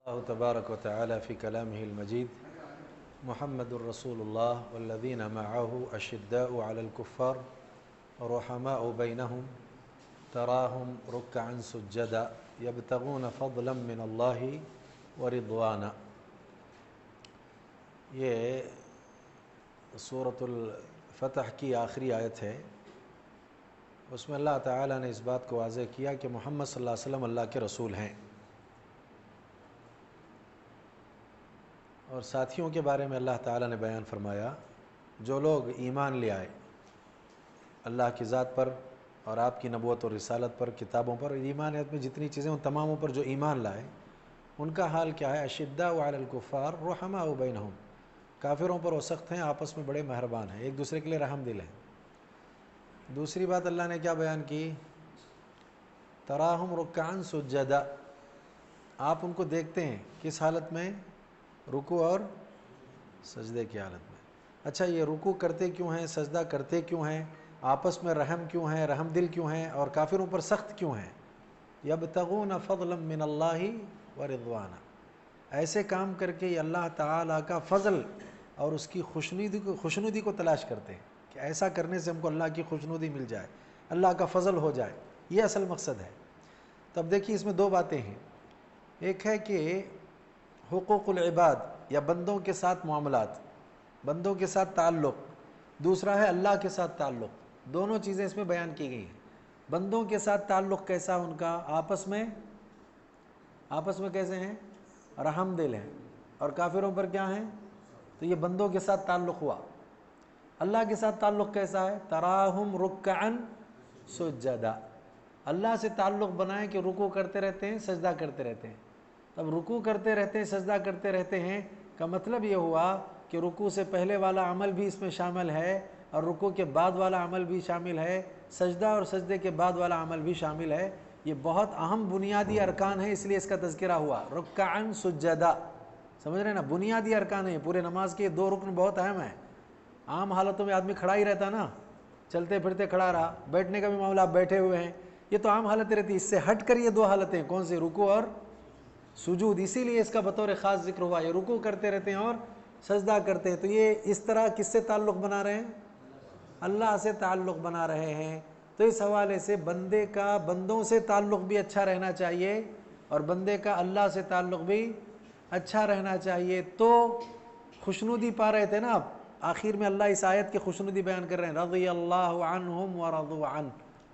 اللہ تبارک و تعالی فی کلامہ المجید محمد الرسول اللہ والذین معہ اشداء علی الکفار رحماء بینہم تراہم رکعا سجدا یبتغون فضلا من اللہ ورضوانا۔ یہ سورۃ الفتح کی آخری آیت ہے۔ اس میں اللہ تعالیٰ نے اس بات کو واضح کیا کہ محمد صلی اللہ علیہ وسلم اللہ کے رسول ہیں، اور ساتھیوں کے بارے میں اللہ تعالیٰ نے بیان فرمایا جو لوگ ایمان لے آئے اللہ کی ذات پر اور آپ کی نبوت اور رسالت پر، کتابوں پر، ایمانیت میں جتنی چیزیں ان تماموں پر جو ایمان لائے، ان کا حال کیا ہے؟ اشداء علی الکفار رحماء بینہم، کافروں پر وہ سخت ہیں، آپس میں بڑے مہربان ہیں، ایک دوسرے کے لیے رحم دل ہیں۔ دوسری بات اللہ نے کیا بیان کی؟ تراہم رکعا سجدا، آپ ان کو دیکھتے ہیں کس حالت میں؟ رکوع اور سجدے کی حالت میں۔ اچھا، یہ رکوع کرتے کیوں ہیں، سجدہ کرتے کیوں ہیں، آپس میں رحم کیوں ہیں، رحم دل کیوں ہیں، اور کافروں پر سخت کیوں ہیں؟ یبتغون فضلا من اللہ ورضوانا، ایسے کام کر کے یہ اللہ تعالیٰ کا فضل اور اس کی خوشنودی کو تلاش کرتے ہیں کہ ایسا کرنے سے ہم کو اللہ کی خوشنودی مل جائے، اللہ کا فضل ہو جائے، یہ اصل مقصد ہے۔ تب دیکھیے اس میں دو باتیں ہیں، ایک ہے کہ حقوق العباد یا بندوں کے ساتھ معاملات، بندوں کے ساتھ تعلق، دوسرا ہے اللہ کے ساتھ تعلق، دونوں چیزیں اس میں بیان کی گئی ہیں۔ بندوں کے ساتھ تعلق کیسا ان کا؟ آپس میں کیسے ہیں؟ رحم دل ہیں، اور کافروں پر کیا ہیں؟ تو یہ بندوں کے ساتھ تعلق ہوا۔ اللہ کے ساتھ تعلق کیسا ہے؟ تراہم رکعا سجدا، اللہ سے تعلق بنائیں کہ رکوع کرتے رہتے ہیں، سجدہ کرتے رہتے ہیں۔ تب رکوع کرتے رہتے ہیں، سجدہ کرتے رہتے ہیں کا مطلب یہ ہوا کہ رکوع سے پہلے والا عمل بھی اس میں شامل ہے، اور رکوع کے بعد والا عمل بھی شامل ہے، سجدہ اور سجدے کے بعد والا عمل بھی شامل ہے۔ یہ بہت اہم بنیادی ارکان ہے، اس لیے اس کا تذکرہ ہوا رکعا سجدا، سمجھ رہے ہیں نا؟ بنیادی ارکان ہیں پورے نماز کے، دو رکن بہت اہم ہیں۔ عام حالتوں میں آدمی کھڑا ہی رہتا نا، چلتے پھرتے کھڑا رہا، بیٹھنے کا بھی معاملہ آپ بیٹھے ہوئے ہیں، یہ تو عام حالتیں رہتی، اس سے ہٹ کر یہ دو حالتیں کون سی؟ رکوع اور سجود، اسی لیے اس کا بطور خاص ذکر ہوا۔ یہ رکوع کرتے رہتے ہیں اور سجدہ کرتے ہیں، تو یہ اس طرح کس سے تعلق بنا رہے ہیں؟ اللہ سے تعلق بنا رہے ہیں۔ تو اس حوالے سے بندے کا بندوں سے تعلق بھی اچھا رہنا چاہیے، اور بندے کا اللہ سے تعلق بھی اچھا رہنا چاہیے، تو خوشنودی پا رہے تھے نا آپ۔ آخر میں اللہ اس آیت کی خوشنودی بیان کر رہے ہیں، رضی اللہ عنہم ورضوا عنہ،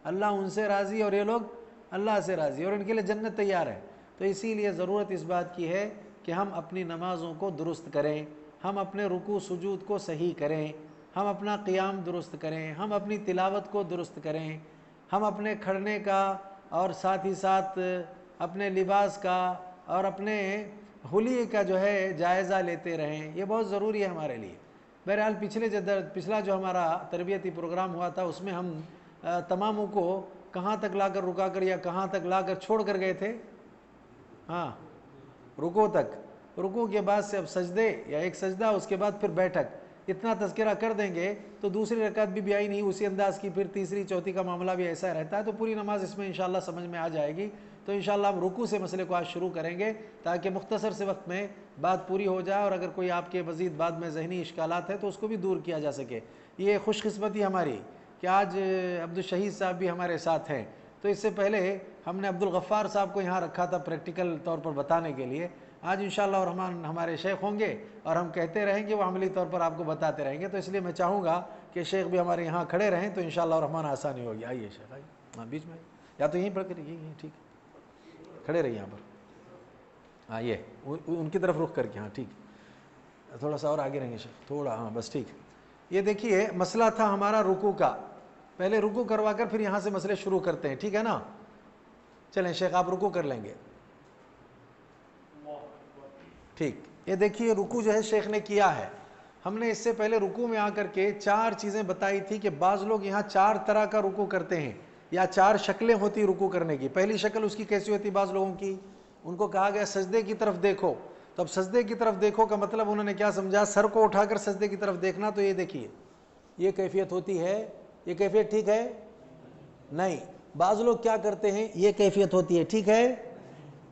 اللہ ان سے راضی اور یہ لوگ اللہ سے راضی، اور ان کے لیے جنت تیار ہے۔ تو اسی لیے ضرورت اس بات کی ہے کہ ہم اپنی نمازوں کو درست کریں، ہم اپنے رکوع سجود کو صحیح کریں، ہم اپنا قیام درست کریں، ہم اپنی تلاوت کو درست کریں، ہم اپنے کھڑنے کا اور ساتھ ہی ساتھ اپنے لباس کا اور اپنے حلیے کا جو ہے جائزہ لیتے رہیں، یہ بہت ضروری ہے ہمارے لیے۔ بہرحال پچھلا جو ہمارا تربیتی پروگرام ہوا تھا، اس میں ہم تماموں کو کہاں تک لا کر رکا کر یا کہاں تک لا کر چھوڑ کر گئے تھے؟ ہاں، رکوع تک۔ رکوع کے بعد سے اب سجدے یا ایک سجدہ، اس کے بعد پھر بیٹھک، اتنا تذکرہ کر دیں گے تو دوسری رکعت بھی آئی نہیں اسی انداز کی، پھر تیسری چوتھی کا معاملہ بھی ایسا رہتا ہے، تو پوری نماز اس میں انشاءاللہ سمجھ میں آ جائے گی۔ تو انشاءاللہ ہم رکوع سے مسئلے کو آج شروع کریں گے تاکہ مختصر سے وقت میں بات پوری ہو جائے، اور اگر کوئی آپ کے مزید بعد میں ذہنی اشکالات ہیں تو اس کو بھی دور کیا جا سکے۔ یہ خوش قسمتی ہماری کہ آج عبدالشہید صاحب بھی ہمارے ساتھ ہیں۔ تو اس سے پہلے ہم نے عبدالغفار صاحب کو یہاں رکھا تھا پریکٹیکل طور پر بتانے کے لیے، آج انشاءاللہ الرحمن ہمارے شیخ ہوں گے اور ہم کہتے رہیں گے، وہ عملی طور پر آپ کو بتاتے رہیں گے۔ تو اس لیے میں چاہوں گا کہ شیخ بھی ہمارے یہاں کھڑے رہیں تو انشاءاللہ الرحمن آسانی ہوگی۔ آئیے شیخ، آئیے، ہاں بیچ میں، یا تو یہیں پر کریے، یہیں ٹھیک ہے، کھڑے رہیے یہاں پر، ہاں یہ ان کی طرف رخ کر کے، ہاں ٹھیک، تھوڑا سا اور آگے رہیں گے شیخ، تھوڑا، ہاں بس ٹھیک۔ یہ دیکھیے مسئلہ تھا ہمارا رکوع کا، پہلے رکوع کروا کر پھر یہاں سے مسئلے شروع کرتے ہیں، ٹھیک ہے نا؟ چلیں شیخ آپ رکوع کر لیں گے، ٹھیک۔ یہ دیکھیے رکوع جو ہے شیخ نے کیا ہے، ہم نے اس سے پہلے رکوع میں آ کر کے چار چیزیں بتائی تھی کہ بعض لوگ یہاں چار طرح کا رکوع کرتے ہیں، یا چار شکلیں ہوتی رکوع کرنے کی۔ پہلی شکل اس کی کیسی ہوتی بعض لوگوں کی؟ ان کو کہا گیا سجدے کی طرف دیکھو، تو اب سجدے کی طرف دیکھو کا مطلب انہوں نے کیا سمجھا؟ سر کو اٹھا کر سجدے کی طرف دیکھنا۔ تو یہ دیکھیے یہ کیفیت ہوتی ہے، یہ کیفیت ٹھیک ہے نہیں۔ بعض لوگ کیا کرتے ہیں، یہ کیفیت ہوتی ہے، ٹھیک ہے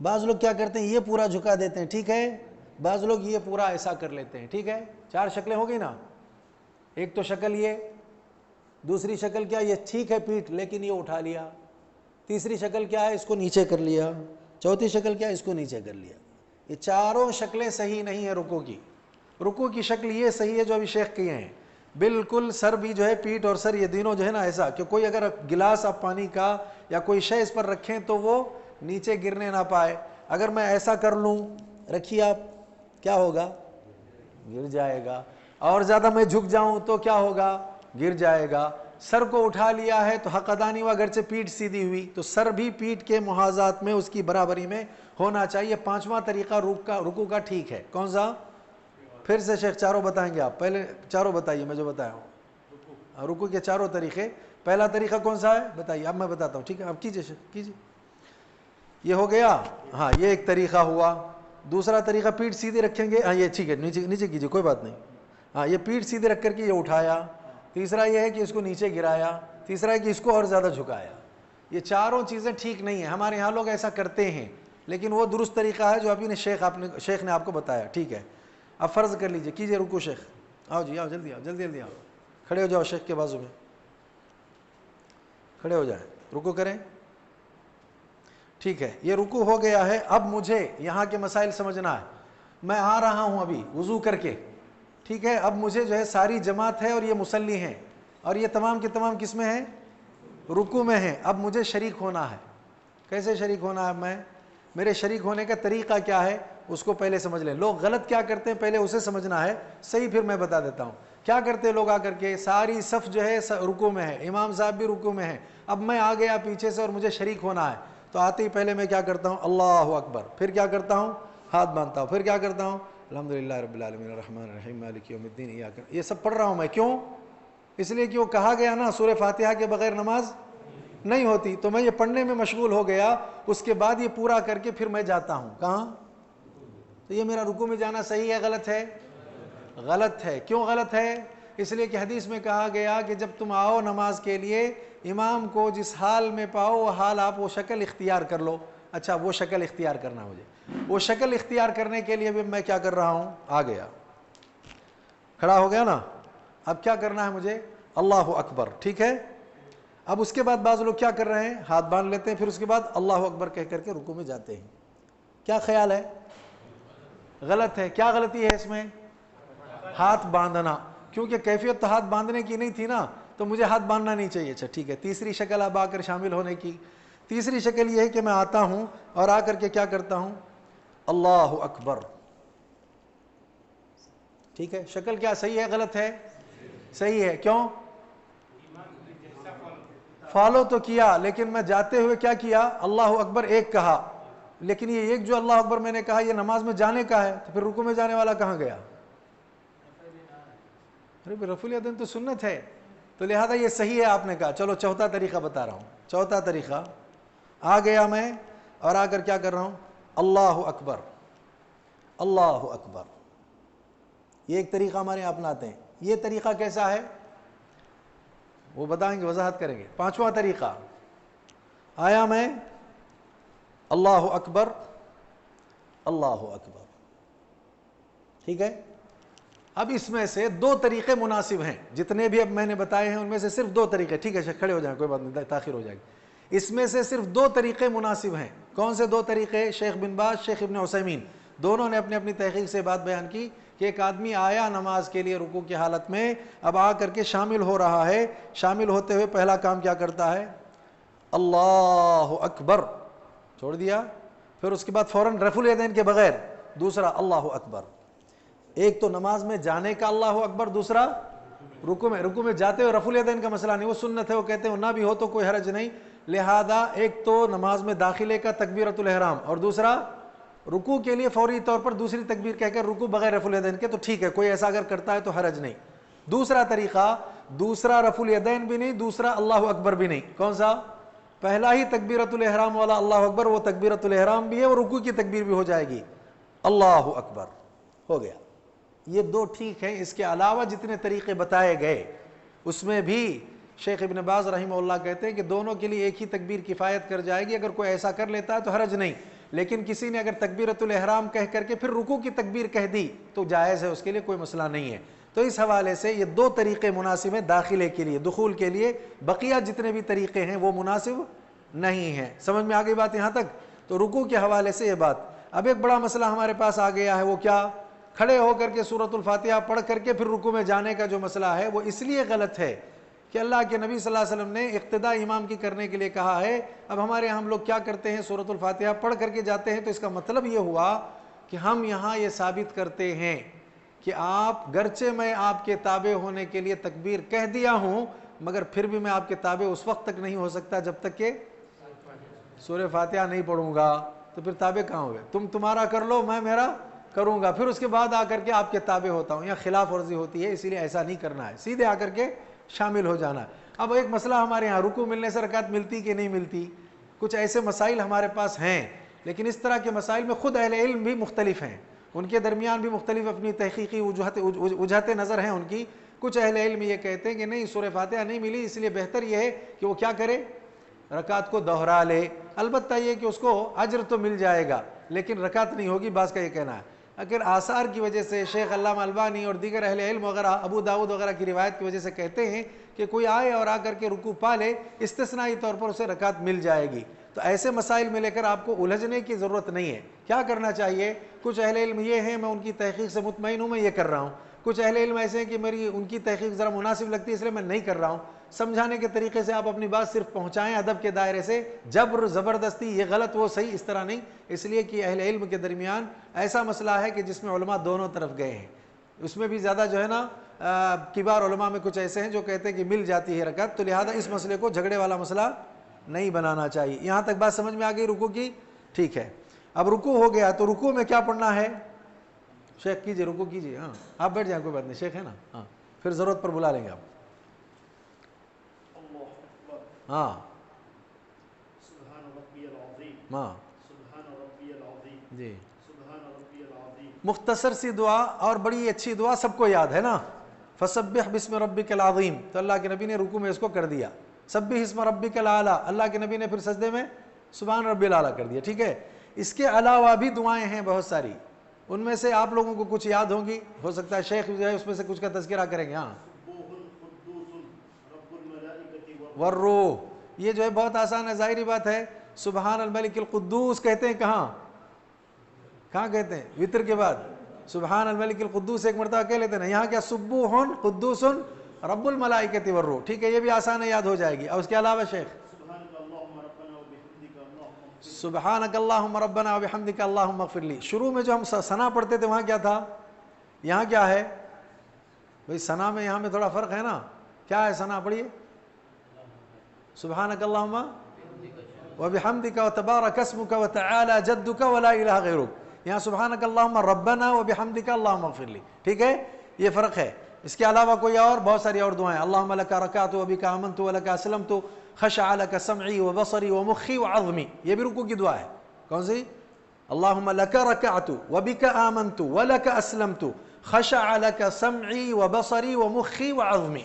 بعض لوگ کیا کرتے ہیں یہ پورا جھکا دیتے ہیں، ٹھیک ہے، بعض لوگ یہ پورا ایسا کر لیتے ہیں، ٹھیک ہے، 4 شکلیں ہو گئی نا. ایک تو شکل یہ، دوسری شکل کیا، یہ ٹھیک ہے پیٹھ لیکن یہ اٹھا لیا. تیسری شکل کیا ہے، اس کو نیچے کر لیا. چوتھی شکل کیا ہے، اس کو نیچے کر لیا. یہ چاروں شکلیں صحیح نہیں ہیں رکوع کی. رکوع کی شکل یہ صحیح ہے جو ابھی شیخ کیے ہیں، بالکل سر بھی جو ہے، پیٹھ اور سر یہ دونوں جو ہے نا ایسا کہ کوئی اگر گلاس آپ پانی کا یا کوئی شے اس پر رکھیں تو وہ نیچے گرنے نہ پائے. اگر میں ایسا کر لوں، رکھیے آپ، کیا ہوگا، گر جائے گا. اور زیادہ میں جھک جاؤں تو کیا ہوگا، گر جائے گا. سر کو اٹھا لیا ہے تو حق ادا نہیں ہوا، اگرچہ پیٹھ سیدھی ہوئی تو سر بھی پیٹھ کے محاذات میں، اس کی برابری میں ہونا چاہیے. 5واں طریقہ رکوع کا ٹھیک ہے. کون سا؟ پھر سے شیخ چاروں بتائیں گے، آپ پہلے چاروں بتائیے میں جو بتایا ہوں رکوع کے چاروں طریقے. پہلا طریقہ کون سا ہے بتائیے، اب میں بتاتا ہوں، ٹھیک ہے، اب کیجئے شیخ کیجئے. یہ ہو گیا، ہاں یہ ایک طریقہ ہوا. دوسرا طریقہ پیٹھ سیدھی رکھیں گے، ہاں یہ ٹھیک ہے، نیچے کیجئے کوئی بات نہیں. ہاں یہ پیٹھ سیدھے رکھ کر کے یہ اٹھایا. تیسرا یہ ہے کہ اس کو نیچے گرایا. تیسرا ہے کہ اس کو اور زیادہ جھکایا. یہ چاروں چیزیں ٹھیک نہیں ہیں. ہمارے یہاں لوگ ایسا کرتے ہیں لیکن وہ درست طریقہ ہے جو ابھی شیخ نے آپ کو بتایا، ٹھیک ہے. اب فرض کر لیجئے، کیجئے رکوع شیخ. آؤ جی آؤ، جلدی آؤ، جلدی آؤ، کھڑے ہو جاؤ شیخ کے بازو میں، کھڑے ہو جائیں، رکوع کریں. ٹھیک ہے، یہ رکوع ہو گیا ہے. اب مجھے یہاں کے مسائل سمجھنا ہے. میں آ رہا ہوں ابھی وضو کر کے، ٹھیک ہے. اب مجھے جو ہے ساری جماعت ہے اور یہ مصلی ہیں اور یہ تمام کے تمام کس میں ہیں، رکوع میں ہیں. اب مجھے شریک ہونا ہے. کیسے شریک ہونا ہے؟ میرے شریک ہونے کا طریقہ کیا ہے اس کو پہلے سمجھ لیں. لوگ غلط کیا کرتے ہیں پہلے اسے سمجھنا ہے، صحیح پھر میں بتا دیتا ہوں. کیا کرتے لوگ آ کر کے، ساری صف جو ہے رکوع میں ہے، امام صاحب بھی رکوع میں ہے. اب میں آ گیا پیچھے سے اور مجھے شریک ہونا ہے تو آتے ہی پہلے میں کیا کرتا ہوں، اللہ اکبر. پھر کیا کرتا ہوں، ہاتھ باندھتا ہوں. پھر کیا کرتا ہوں، الحمدللہ رب العالمین الرحمن الرحیم مالک یوم الدین ایاک. یہ سب پڑھ رہا ہوں میں. کیوں؟ اس لیے کہ وہ کہا گیا نا سورہ فاتحہ کے بغیر نماز نہیں ہوتی. تو میں یہ پڑھنے میں مشغول ہو گیا، اس کے بعد یہ پورا کر کے پھر میں جاتا ہوں کہاں. تو یہ میرا رکوع میں جانا صحیح ہے غلط ہے؟ غلط ہے. کیوں غلط ہے؟ اس لیے کہ حدیث میں کہا گیا کہ جب تم آؤ نماز کے لیے، امام کو جس حال میں پاؤ وہ حال آپ وہ شکل اختیار کر لو. اچھا وہ شکل اختیار کرنا مجھے، وہ شکل اختیار کرنے کے لیے بھی میں کیا کر رہا ہوں، آ گیا، کھڑا ہو گیا نا. اب کیا کرنا ہے مجھے، اللہ اکبر. ٹھیک ہے. اب اس کے بعد بعض لوگ کیا کر رہے ہیں، ہاتھ باندھ لیتے ہیں، پھر اس کے بعد اللہ اکبر کہہ کر کے رکوع میں جاتے ہیں. کیا خیال ہے؟ غلط ہے. کیا غلطی ہے اس میں؟ ہاتھ باندھنا. کیونکہ کیفیت تو ہاتھ باندھنے کی نہیں تھی نا، تو مجھے ہاتھ باندھنا نہیں چاہیے. اچھا ٹھیک ہے. تیسری شکل اب آ کر شامل ہونے کی. تیسری شکل یہ ہے کہ میں آتا ہوں اور آ کر کے کیا کرتا ہوں، اللہ اکبر. ٹھیک ہے. شکل کیا صحیح ہے غلط ہے؟ صحیح ہے. کیوں؟ فالو تو کیا لیکن میں جاتے ہوئے کیا کیا، اللہ اکبر ایک کہا. لیکن یہ ایک جو اللہ اکبر میں نے کہا یہ نماز میں جانے کا ہے، تو پھر رکوع میں جانے والا کہاں گیا؟ ارے رفع الیدین تو سنت ہے، تو لہذا یہ صحیح ہے. آپ نے کہا چلو چوتھا طریقہ بتا رہا ہوں. چوتھا طریقہ، آ گیا میں اور آ کر کیا کر رہا ہوں، اللہ اکبر، اللہ اکبر. یہ ایک طریقہ ہمارے یہاں اپناتے ہیں. یہ طریقہ کیسا ہے وہ بتائیں گے، وضاحت کریں گے. 5واں طریقہ، آیا میں، اللہ اکبر، اللہ اکبر. ٹھیک ہے. اب اس میں سے 2 طریقے مناسب ہیں، جتنے بھی اب میں نے بتائے ہیں ان میں سے صرف 2 طریقے. ٹھیک ہے کھڑے ہو جائیں، کوئی بات نہیں، تاخیر ہو جائے گی. اس میں سے صرف 2 طریقے مناسب ہیں. کون سے 2 طریقے؟ شیخ بن باز، شیخ ابن عثیمین، دونوں نے اپنی اپنی تحقیق سے بات بیان کی کہ ایک آدمی آیا نماز کے لیے رکوع کی حالت میں، اب آ کر کے شامل ہو رہا ہے. شامل ہوتے ہوئے پہلا کام کیا کرتا ہے، اللہ اکبر، چھوڑ دیا. پھر اس کے بعد فوراً رفع الیدین کے بغیر دوسرا اللہ اکبر. ایک تو نماز میں جانے کا اللہ اکبر، دوسرا رکوع میں جاتے ہوئے رفع الیدین کا مسئلہ نہیں، وہ سنت ہے، وہ کہتے ہیں نہ بھی ہو تو کوئی حرج نہیں. لہذا ایک تو نماز میں داخلے کا تکبیرۃ الاحرام، اور دوسرا رکوع کے لیے فوری طور پر دوسری تکبیر کہہ کر رکوع بغیر رفع الیدین کے. تو ٹھیک ہے، کوئی ایسا اگر کرتا ہے تو حرج نہیں. دوسرا طریقہ، دوسرا رفع الیدین بھی نہیں، دوسرا اللہ اکبر بھی نہیں. کون سا؟ پہلا ہی تکبیرۃ الاحرام والا اللہ اکبر، وہ تکبیرۃ الاحرام بھی ہے اور رکوع کی تکبیر بھی ہو جائے گی، اللہ اکبر. ہو گیا. یہ 2 ٹھیک ہیں. اس کے علاوہ جتنے طریقے بتائے گئے اس میں بھی شیخ ابن باز رحمہ اللہ کہتے ہیں کہ دونوں کے لیے ایک ہی تکبیر کفایت کر جائے گی. اگر کوئی ایسا کر لیتا ہے تو حرج نہیں. لیکن کسی نے اگر تکبیرۃ الاحرام کہہ کر کے پھر رکوع کی تکبیر کہہ دی تو جائز ہے، اس کے لیے کوئی مسئلہ نہیں ہے۔ تو اس حوالے سے یہ دو طریقے مناسب ہیں داخلے کے لیے، دخول کے لیے، بقیہ جتنے بھی طریقے ہیں وہ مناسب نہیں ہیں۔ سمجھ میں آ گئی بات یہاں تک؟ تو رکوع کے حوالے سے یہ بات۔ اب ایک بڑا مسئلہ ہمارے پاس آ گیا ہے، وہ کیا؟ کھڑے ہو کر کے سورۃ الفاتحہ پڑھ کر کے پھر رکوع میں جانے کا جو مسئلہ ہے وہ اس لیے غلط ہے کہ اللہ کے نبی صلی اللہ علیہ وسلم نے اقتداء امام کی کرنے کے لیے کہا ہے۔ اب ہمارے یہاں ہم لوگ کیا کرتے ہیں، سورۃ الفاتحہ پڑھ کر کے جاتے ہیں، تو اس کا مطلب یہ ہوا کہ ہم یہاں یہ ثابت کرتے ہیں کہ آپ گرچہ میں آپ کے تابع ہونے کے لیے تکبیر کہہ دیا ہوں، مگر پھر بھی میں آپ کے تابع اس وقت تک نہیں ہو سکتا جب تک کہ سورہ فاتحہ نہیں پڑھوں گا۔ تو پھر تابع کہاں ہوئے؟ تم تمہارا کر لو، میں میرا کروں گا، پھر اس کے بعد آ کر کے آپ کے تابع ہوتا ہوں۔ یہاں خلاف ورزی ہوتی ہے، اسی لیے ایسا نہیں کرنا ہے، سیدھے آ کر کے شامل ہو جانا ہے۔ اب ایک مسئلہ ہمارے یہاں، رکوع ملنے سے رکعت ملتی کہ نہیں ملتی، کچھ ایسے مسائل ہمارے پاس ہیں، لیکن اس طرح کے مسائل میں خود اہل علم بھی مختلف ہیں، ان کے درمیان بھی مختلف اپنی تحقیقی وجہت نظر ہیں ان کی۔ کچھ اہل علم یہ کہتے ہیں کہ نہیں، سورہ فاتحہ نہیں ملی، اس لیے بہتر یہ ہے کہ وہ کیا کرے، رکعت کو دوہرا لے۔ البتہ یہ کہ اس کو اجر تو مل جائے گا لیکن رکعت نہیں ہوگی، بعض کا یہ کہنا ہے۔ اگر آثار کی وجہ سے شیخ علامہ البانی اور دیگر اہل علم وغیرہ ابو داؤد وغیرہ کی روایت کی وجہ سے کہتے ہیں کہ کوئی آئے اور آ کر کے رکوع پا لے، استثنائی طور پر اسے رکعت مل جائے گی، تو ایسے مسائل میں لے کر آپ کو الجھنے کی ضرورت نہیں ہے۔ کیا کرنا چاہیے؟ کچھ اہل علم یہ ہیں، میں ان کی تحقیق سے مطمئن ہوں، میں یہ کر رہا ہوں۔ کچھ اہل علم ایسے ہیں کہ میری ان کی تحقیق ذرا مناسب لگتی ہے اس لیے میں نہیں کر رہا ہوں۔ سمجھانے کے طریقے سے آپ اپنی بات صرف پہنچائیں ادب کے دائرے سے، جبر زبردستی یہ غلط وہ صحیح اس طرح نہیں، اس لیے کہ اہل علم کے درمیان ایسا مسئلہ ہے کہ جس میں علماء دونوں طرف گئے ہیں۔ اس میں بھی زیادہ جو ہے نا کبار علماء میں کچھ ایسے ہیں جو کہتے ہیں کہ مل جاتی ہے رکعت، تو لہذا اس مسئلے کو جھگڑے والا مسئلہ نہیں بنانا چاہیے۔ یہاں تک بات سمجھ میں آ گئی رکوع کی؟ ٹھیک ہے، اب رکوع ہو گیا تو رکوع میں کیا پڑھنا ہے؟ شیخ کیجئے، رکوع کیجئے، ہاں آپ بیٹھ جائیں، کوئی بات نہیں، شیخ ہے نا، ہاں پھر ضرورت پر بلا لیں گے آپ۔ ہاں سبحان ربی العظیم، ہاں سبحان ربی العظیم، جی، سبحان ربی العظیم۔ مختصر سی دعا اور بڑی اچھی دعا، سب کو یاد ہے نا، فسبح بسم ربک العظیم، تو اللہ کے نبی نے رکوع میں اس کو کر دیا۔ سبح اسم ربک الاعلی، اللہ کے نبی نے پھر سجدے میں سبحان ربی الاعلی کر دیا۔ ٹھیک ہے، اس کے علاوہ بھی دعائیں ہیں بہت ساری، ان میں سے آپ لوگوں کو کچھ یاد ہوں گی، ہو سکتا ہے شیخ جو ہے اس میں سے کچھ کا تذکرہ کریں گے۔ ہاں، سبوح قدوس رب الملائکۃ والروح، یہ جو ہے بہت آسان ہے، ظاہری بات ہے۔ سبحان الملک القدوس کہتے ہیں کہاں کہتے ہیں؟ وتر کے بعد سبحان الملک القدوس ایک مرتبہ کہہ لیتے ہیں، یہاں کیا سبوح قدوس رب الملائکۃ والروح۔ ٹھیک ہے، یہ بھی آسان ہے، یاد ہو جائے گی۔ اور اس کے علاوہ شیخ سبحانک اللہم ربنا وبحمدک اللہم اغفر لی، شروع میں جو ہم ثنا پڑھتے تھے وہاں کیا تھا، یہاں کیا ہے بھئی؟ ثنا میں یہاں میں تھوڑا فرق ہے نا، کیا ہے ثنا؟ پڑھیے، سبحانک اللہم وبحمدک وتبارک اسمک وتعالی جدک ولا الہ غیرک، یہاں سبحانک اللہم ربنا وبحمدک اللہم اغفر لی۔ ٹھیک ہے، یہ فرق ہے۔ اس کے علاوہ کوئی اور بہت ساری اور دعائیں، اللہم لک رکعت وبک آمنت ولک اسلمت خشع لک سمعی وبصری ومخی وعظمی، یہ بھی رکوع کی دعا ہے۔ کون سی؟ اللہم لک رکعت وبک آمنت ولک اسلمت خشع لک سمعی وبصری ومخی وعظمی،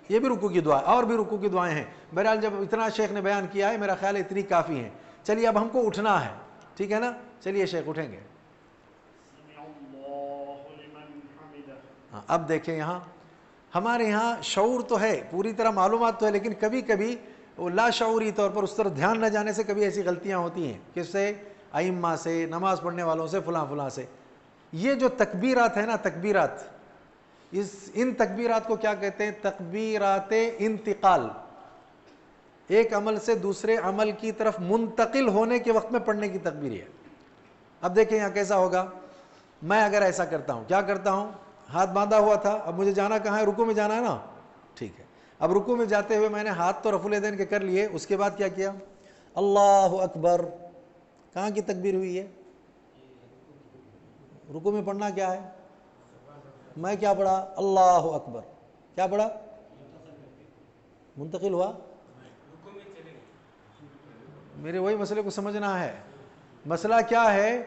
یہ بھی رکوع کی دعا ہے۔ اور بھی رکوع کی دعائیں ہیں، بہرحال جب اتنا شیخ نے بیان کیا ہے میرا خیال ہے اتنی کافی ہیں۔ چلیے اب ہم کو اٹھنا ہے، ٹھیک ہے نا، چلیے شیخ اٹھیں گے۔ سمع اللہ لمن حمدہ۔ ہاں، اب دیکھیں یہاں ہمارے یہاں شعور تو ہے، پوری طرح معلومات تو ہے، لیکن کبھی کبھی وہ لا شعوری طور پر اس طرح دھیان نہ جانے سے کبھی ایسی غلطیاں ہوتی ہیں، کس سے؟ ائمہ سے، نماز پڑھنے والوں سے، فلاں فلاں سے۔ یہ جو تکبیرات ہیں نا، تکبیرات، ان تکبیرات کو کیا کہتے ہیں؟ تکبیرات انتقال، ایک عمل سے دوسرے عمل کی طرف منتقل ہونے کے وقت میں پڑھنے کی تکبیر ہے۔ اب دیکھیں یہاں کیسا ہوگا، میں اگر ایسا کرتا ہوں، کیا کرتا ہوں؟ ہاتھ باندھا ہوا تھا، اب مجھے جانا کہاں ہے؟ رکوع میں جانا ہے نا، ٹھیک ہے۔ اب رکوع میں جاتے ہوئے میں نے ہاتھ تو رفع الیدین کے کر لیے، اس کے بعد کیا کیا؟ اللہ اکبر، کہاں کی تکبیر ہوئی ہے؟ رکوع میں پڑھنا کیا ہے؟ میں کیا پڑھا؟ اللہ اکبر، کیا پڑھا؟ منتقل ہوا؟ میرے وہی مسئلے کو سمجھنا ہے، مسئلہ کیا ہے؟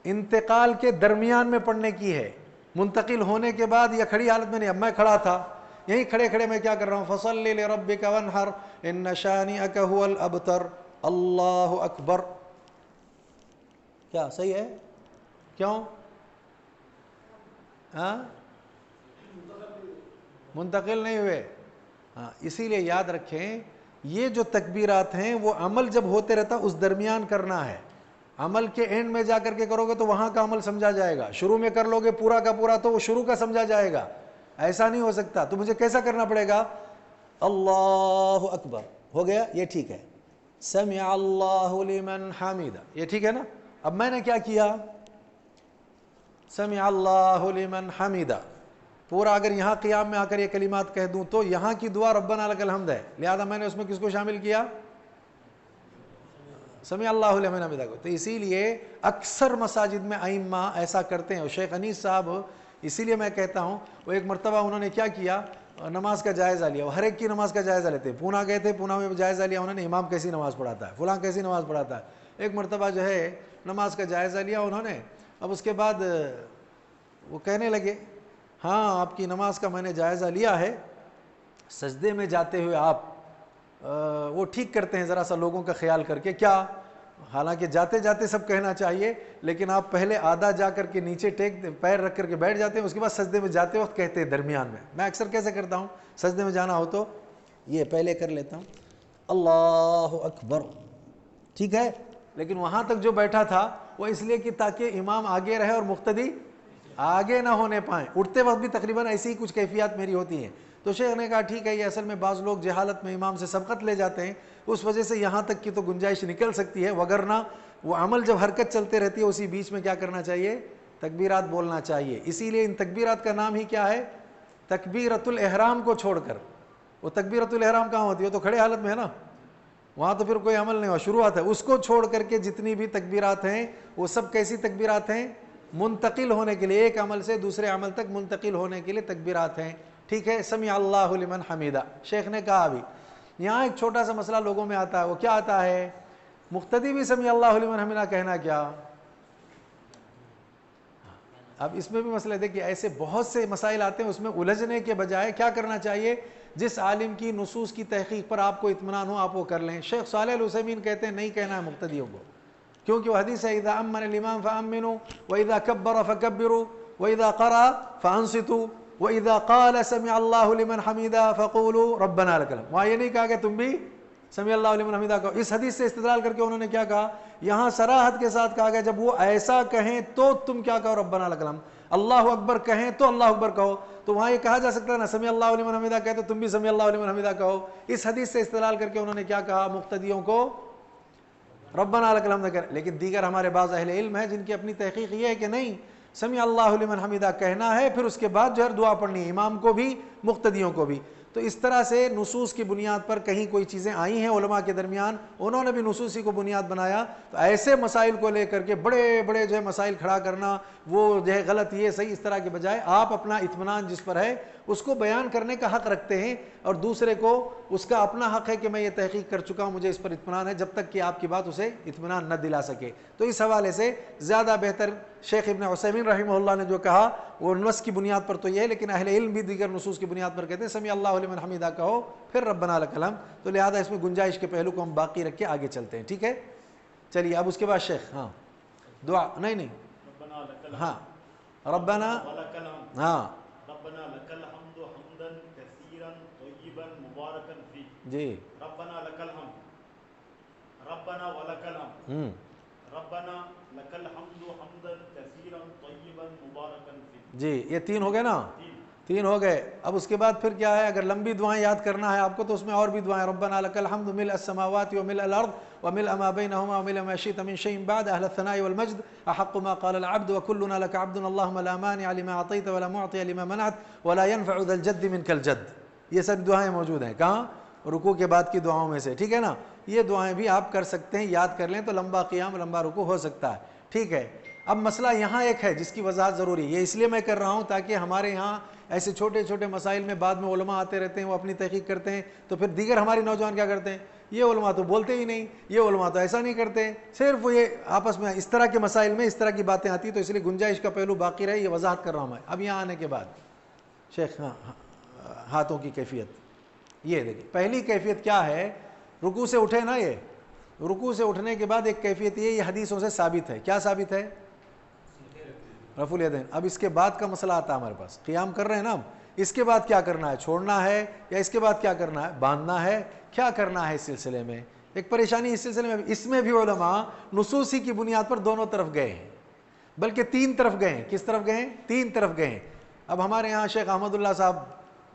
انتقال کے درمیان میں پڑھنے کی ہے، منتقل ہونے کے بعد یا کھڑی حالت میں نہیں۔ اب میں کھڑا تھا، یہیں کھڑے کھڑے میں کیا کر رہا ہوں؟ فصلی لربک وانحر ان شانئک ھو الابتر، اللہ اکبر۔ کیا صحیح ہے؟ کیوں؟ ہاں منتقل نہیں ہوئے. ہاں اسی لیے یاد رکھیں یہ جو تکبیرات ہیں وہ عمل جب ہوتے رہتا اس درمیان کرنا ہے. عمل کے اینڈ میں جا کر کے کرو گے تو وہاں کا عمل سمجھا جائے گا. شروع میں کر لو گے پورا کا پورا تو وہ شروع کا سمجھا جائے گا. ایسا نہیں ہو سکتا. تو مجھے کیسا کرنا پڑے گا؟ اللہ اکبر ہو گیا یہ ٹھیک ہے. سمع اللہ لمن حمدہ یہ ٹھیک ہے نا. اب میں نے کیا کیا؟ سمع اللہ لمن حمدہ پورا اگر یہاں قیام میں آ کر یہ کلمات کہہ دوں تو یہاں کی دعا ربنا لک الحمد ہے. لہذا میں نے اس میں کس کو شامل کیا؟ سمع اللہ لمن حمدہ کو. تو اسی لیے اکثر مساجد میں ائمہ ایسا کرتے ہیں. اور شیخ انیس صاحب اسی لیے میں کہتا ہوں وہ ایک مرتبہ انہوں نے کیا کیا نماز کا جائزہ لیا. وہ ہر ایک کی نماز کا جائزہ لیتے. پونا گئے تھے, پونا میں جائزہ لیا انہوں نے امام کیسی نماز پڑھاتا ہے, فلاں کیسی نماز پڑھاتا ہے. ایک مرتبہ جو ہے نماز کا جائزہ لیا انہوں نے. اب اس کے بعد وہ کہنے لگے ہاں آپ کی نماز کا میں نے جائزہ لیا ہے, سجدے میں جاتے ہوئے آپ وہ ٹھیک کرتے ہیں ذرا سا لوگوں کا خیال کر کے. کیا؟ حالانکہ جاتے جاتے سب کہنا چاہیے لیکن آپ پہلے آدھا جا کر کے نیچے پیر رکھ کر کے بیٹھ جاتے ہیں, اس کے بعد سجدے میں جاتے وقت کہتے ہیں درمیان میں. میں اکثر کیسے کرتا ہوں سجدے میں جانا ہو تو یہ پہلے کر لیتا ہوں اللہ اکبر, ٹھیک ہے. لیکن وہاں تک جو بیٹھا تھا وہ اس لیے کہ تاکہ امام آگے رہے اور مقتدی آگے نہ ہونے پائیں. اٹھتے وقت بھی تقریباً ایسی ہی کچھ کیفیات میری ہوتی ہیں. تو شیخ نے کہا ٹھیک ہے, یہ اصل میں بعض لوگ جہالت میں امام سے سبقت لے جاتے ہیں, اس وجہ سے یہاں تک کی تو گنجائش نکل سکتی ہے, وگرنہ وہ عمل جب حرکت چلتے رہتی ہے اسی بیچ میں کیا کرنا چاہیے؟ تکبیرات بولنا چاہیے. اسی لیے ان تکبیرات کا نام ہی کیا ہے؟ تکبیرۃ الاحرام کو چھوڑ کر. وہ تکبیرۃ الاحرام کہاں ہوتی ہے؟ وہ تو کھڑے حالت میں ہے نا, وہاں تو پھر کوئی عمل نہیں ہوا, شروعات ہے. اس کو چھوڑ کر کے جتنی بھی تکبیرات ہیں وہ سب کیسی تکبیرات ہیں؟ منتقل ہونے کے لیے, ایک عمل سے دوسرے عمل تک منتقل ہونے کے لیے تکبیرات ہیں. ٹھیک ہے. سمع اللہ لمن حمیدہ شیخ نے کہا. ابھی یہاں ایک چھوٹا سا مسئلہ لوگوں میں آتا ہے, وہ کیا آتا ہے؟ مقتدی بھی سمع اللہ لمن حمیدہ کہنا کیا؟ اب اس میں بھی مسئلہ دیکھیے ایسے بہت سے مسائل آتے ہیں, اس میں الجھنے کے بجائے کیا کرنا چاہیے؟ جس عالم کی نصوص کی تحقیق پر آپ کو اطمینان ہو آپ وہ کر لیں. شیخ صالح العثیمین کہتے ہیں نہیں کہنا ہے مقتدیوں کو, کیونکہ وہ حدیث ہے اذا امن الامام فامنوا واذا كبر فكبروا واذا قرأ فانصتوا واذا قال سمع الله لمن حمده فقولوا ربنا لك الحمد. وہاں یہ نہیں کہا کہ تم بھی سمع اللہ لمن حمدہ کہو. اس حدیث سے استدلال کر کے انہوں نے کیا کہا؟ یہاں صراحت کے ساتھ کہا گیا جب وہ ایسا کہیں تو تم کیا کہو؟ ربنا لک الحمد. اللہ اکبر کہیں تو اللہ اکبر کہو. تو وہاں یہ کہا جا سکتا ہے نا سمع اللہ لمن حمدہ کہے تو تم بھی سمع اللہ لمن حمدہ کہو. اس حدیث سے استدلال کر کے انہوں نے کیا کہا؟ مقتدیوں کو ربنا لک الحمد کہہ. لیکن دیگر ہمارے بعض اہل علم ہیں جن کی اپنی تحقیق یہ ہے کہ نہیں, سمع اللہ لمن حمدہ کہنا ہے, پھر اس کے بعد جو ہے دعا پڑھنی ہے, امام کو بھی مقتدیوں کو بھی. تو اس طرح سے نصوص کی بنیاد پر کہیں کوئی چیزیں آئی ہیں علماء کے درمیان, انہوں نے بھی نصوصی کو بنیاد بنایا. تو ایسے مسائل کو لے کر کے بڑے بڑے جو ہے مسائل کھڑا کرنا وہ جو ہے غلط, یہ صحیح, اس طرح کے بجائے آپ اپنا اطمینان جس پر ہے اس کو بیان کرنے کا حق رکھتے ہیں, اور دوسرے کو اس کا اپنا حق ہے کہ میں یہ تحقیق کر چکا ہوں مجھے اس پر اطمینان ہے, جب تک کہ آپ کی بات اسے اطمینان نہ دلا سکے. تو اس حوالے سے زیادہ بہتر شیخ ابن عثیمین رحمہ اللہ نے جو کہا وہ نص کی بنیاد پر تو یہ ہے, لیکن اہل علم بھی دیگر نصوص کی بنیاد پر کہتے ہیں سمع اللہ لمن حمیدہ کہو پھر ربنا لک الحمد. تو لہذا اس میں گنجائش کے پہلو کو ہم باقی رکھ کے آگے چلتے ہیں. ٹھیک ہے چلیے. اب اس کے بعد شیخ ہاں دعا نہیں ہاں ربنا ہاں ربنا لك الحمد حمدا كثيرا طيبا مباركا فيه. جی ربنا لك الحمد ربنا ولك الحمد ربنا لك الحمد حمدا كثيرا طيبا مباركا فيه. جی یہ تین ہو گئے نا, تین ہو گئے. اب اس کے بعد پھر کیا ہے؟ اگر لمبی دعائیں یاد کرنا ہے آپ کو تو اس میں اور بھی دعائیں, ربنا لک الحمد ملء السماوات وملء الارض وملء ما بينهما وملء ما شئت من شيء بعد اهل الثناء والمجد احق ما قال العبد وكلنا لك عبد اللهم لا مانع لما اعطيت ولا معطي لما منعت ولا ينفع ذا الجد منك الجد. یہ سب دعائیں موجود ہیں کہاں؟ رکوع کے بعد کی دعاؤں میں سے. ٹھیک ہے نا, یہ دعائیں بھی آپ کر سکتے ہیں, یاد کر لیں تو لمبا قیام لمبا رکوع ہو سکتا ہے. ٹھیک ہے. اب مسئلہ یہاں ایک ہے جس کی وضاحت ضروری ہے, یہ اس لیے میں کر رہا ہوں تاکہ ہمارے یہاں ایسے چھوٹے چھوٹے مسائل میں بعد میں علماء آتے رہتے ہیں, وہ اپنی تحقیق کرتے ہیں, تو پھر دیگر ہماری نوجوان کیا کرتے ہیں, یہ علماء تو بولتے ہی نہیں, یہ علماء تو ایسا نہیں کرتے, صرف وہ یہ آپس میں اس طرح کے مسائل میں اس طرح کی باتیں آتی. تو اس لیے گنجائش کا پہلو باقی رہے, یہ وضاحت کر رہا ہوں میں. اب یہاں آنے کے بعد شیخ ہاتھوں کی کیفیت یہ دیکھیں. پہلی کیفیت کیا ہے؟ رکوع سے اٹھے نا, یہ رکوع سے اٹھنے کے بعد ایک کیفیت یہ حدیثوں سے ثابت ہے. کیا ثابت ہے؟ رفع الیدین. اب اس کے بعد کا مسئلہ آتا ہے ہمارے پاس. قیام کر رہے ہیں نا ہم, اس کے بعد کیا کرنا ہے؟ چھوڑنا ہے یا اس کے بعد کیا کرنا ہے؟ باندھنا ہے. کیا کرنا ہے اس سلسلے میں؟ ایک پریشانی اس سلسلے میں, اس میں بھی علماء نصوصی کی بنیاد پر دونوں طرف گئے ہیں, بلکہ 3 طرف گئے ہیں. کس طرف گئے ہیں؟ 3 طرف گئے ہیں. اب ہمارے یہاں شیخ احمد اللہ صاحب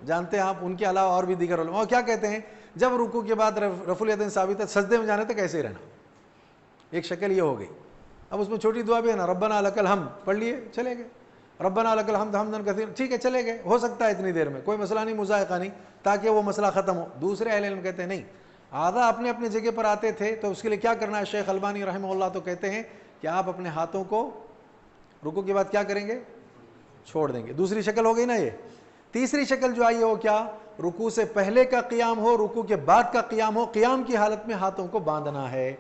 جانتے ہیں آپ, ان کے علاوہ اور بھی دیگر علماء کیا کہتے ہیں, جب رکوع کے بعد رفع الیدین ثابت ہے, سجدے میں جانے تک ایسے ہی رہنا. ایک شکل یہ ہو گئی. اب اس میں چھوٹی دعا بھی ہے نا, ربنا لک الحمد پڑھ لیے چلے گئے, ربنا لک الحمد حمدا کثیرا, ٹھیک ہے چلے گئے, ہو سکتا ہے اتنی دیر میں, کوئی مسئلہ نہیں, مذائقہ نہیں, تاکہ وہ مسئلہ ختم ہو. دوسرے اہل علم کہتے ہیں نہیں, آدھا اپنے اپنے جگہ پر آتے تھے تو اس کے لیے کیا کرنا ہے؟ شیخ البانی رحمہ اللہ تو کہتے ہیں کہ آپ اپنے ہاتھوں کو رکوع کے بعد کیا کریں گے؟ چھوڑ دیں گے. دوسری شکل ہو گئی نا یہ. تیسری شکل جو آئی ہے وہ کیا؟ رکوع سے پہلے کا قیام ہو, رکوع کے بعد کا قیام ہو, قیام کی حالت میں ہاتھوں کو باندھنا ہے.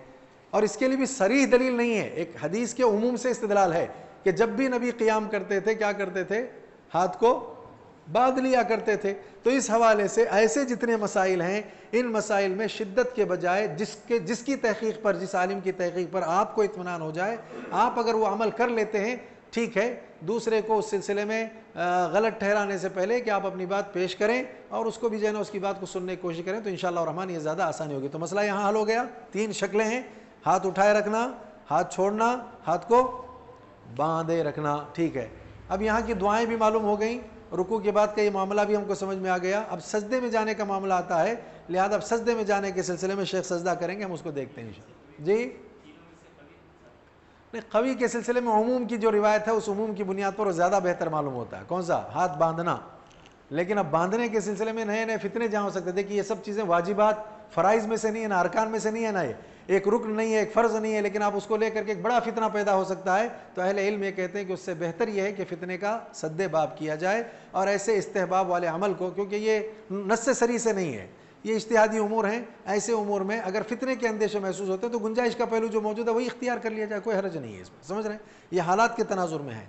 اور اس کے لیے بھی صریح دلیل نہیں ہے, ایک حدیث کے عموم سے استدلال ہے کہ جب بھی نبی قیام کرتے تھے کیا کرتے تھے؟ ہاتھ کو باندھ لیا کرتے تھے. تو اس حوالے سے ایسے جتنے مسائل ہیں, ان مسائل میں شدت کے بجائے جس کی تحقیق پر, جس عالم کی تحقیق پر آپ کو اطمینان ہو جائے, آپ اگر وہ عمل کر لیتے ہیں ٹھیک ہے, دوسرے کو اس سلسلے میں غلط ٹھہرانے سے پہلے کہ آپ اپنی بات پیش کریں اور اس کو بھی جو ہے نا اس کی بات کو سننے کی کوشش کریں, تو انشاءاللہ الرحمن یہ زیادہ آسانی ہوگی. تو مسئلہ یہاں حل ہو گیا. 3 شکلیں ہیں, ہاتھ اٹھائے رکھنا, ہاتھ چھوڑنا, ہاتھ کو باندھے رکھنا. ٹھیک ہے, اب یہاں کی دعائیں بھی معلوم ہو گئیں, رکوع کے بعد کا یہ معاملہ بھی ہم کو سمجھ میں آ گیا. اب سجدے میں جانے کا معاملہ آتا ہے, لہذا اب سجدے میں جانے کے سلسلے میں شیخ سجدہ کریں گے, ہم اس کو دیکھتے ہیں انشاءاللہ. جی نہیں, قوی کے سلسلے میں عموم کی جو روایت ہے اس عموم کی بنیاد پر وہ زیادہ بہتر معلوم ہوتا ہے. کون سا؟ ہاتھ باندھنا. لیکن اب باندھنے کے سلسلے میں نئے نئے فتنے جہاں ہو سکتے تھے کہ یہ سب چیزیں واجبات فرائض میں سے نہیں ہے نا, ارکان میں سے نہیں ہے نا, یہ ایک رکن نہیں ہے, ایک فرض نہیں ہے, لیکن آپ اس کو لے کر کے ایک بڑا فتنہ پیدا ہو سکتا ہے. تو اہل علم یہ کہتے ہیں کہ اس سے بہتر یہ ہے کہ فتنے کا سد باب کیا جائے, اور ایسے استحباب والے عمل کو, کیونکہ یہ نص سری سے نہیں ہے, یہ اجتہادی امور ہیں, ایسے امور میں اگر فتنے کے اندیشے محسوس ہوتے ہیں تو گنجائش کا پہلو جو موجود ہے وہی اختیار کر لیا جائے, کوئی حرج نہیں ہے اس میں. سمجھ رہے ہیں, یہ حالات کے تناظر میں ہے.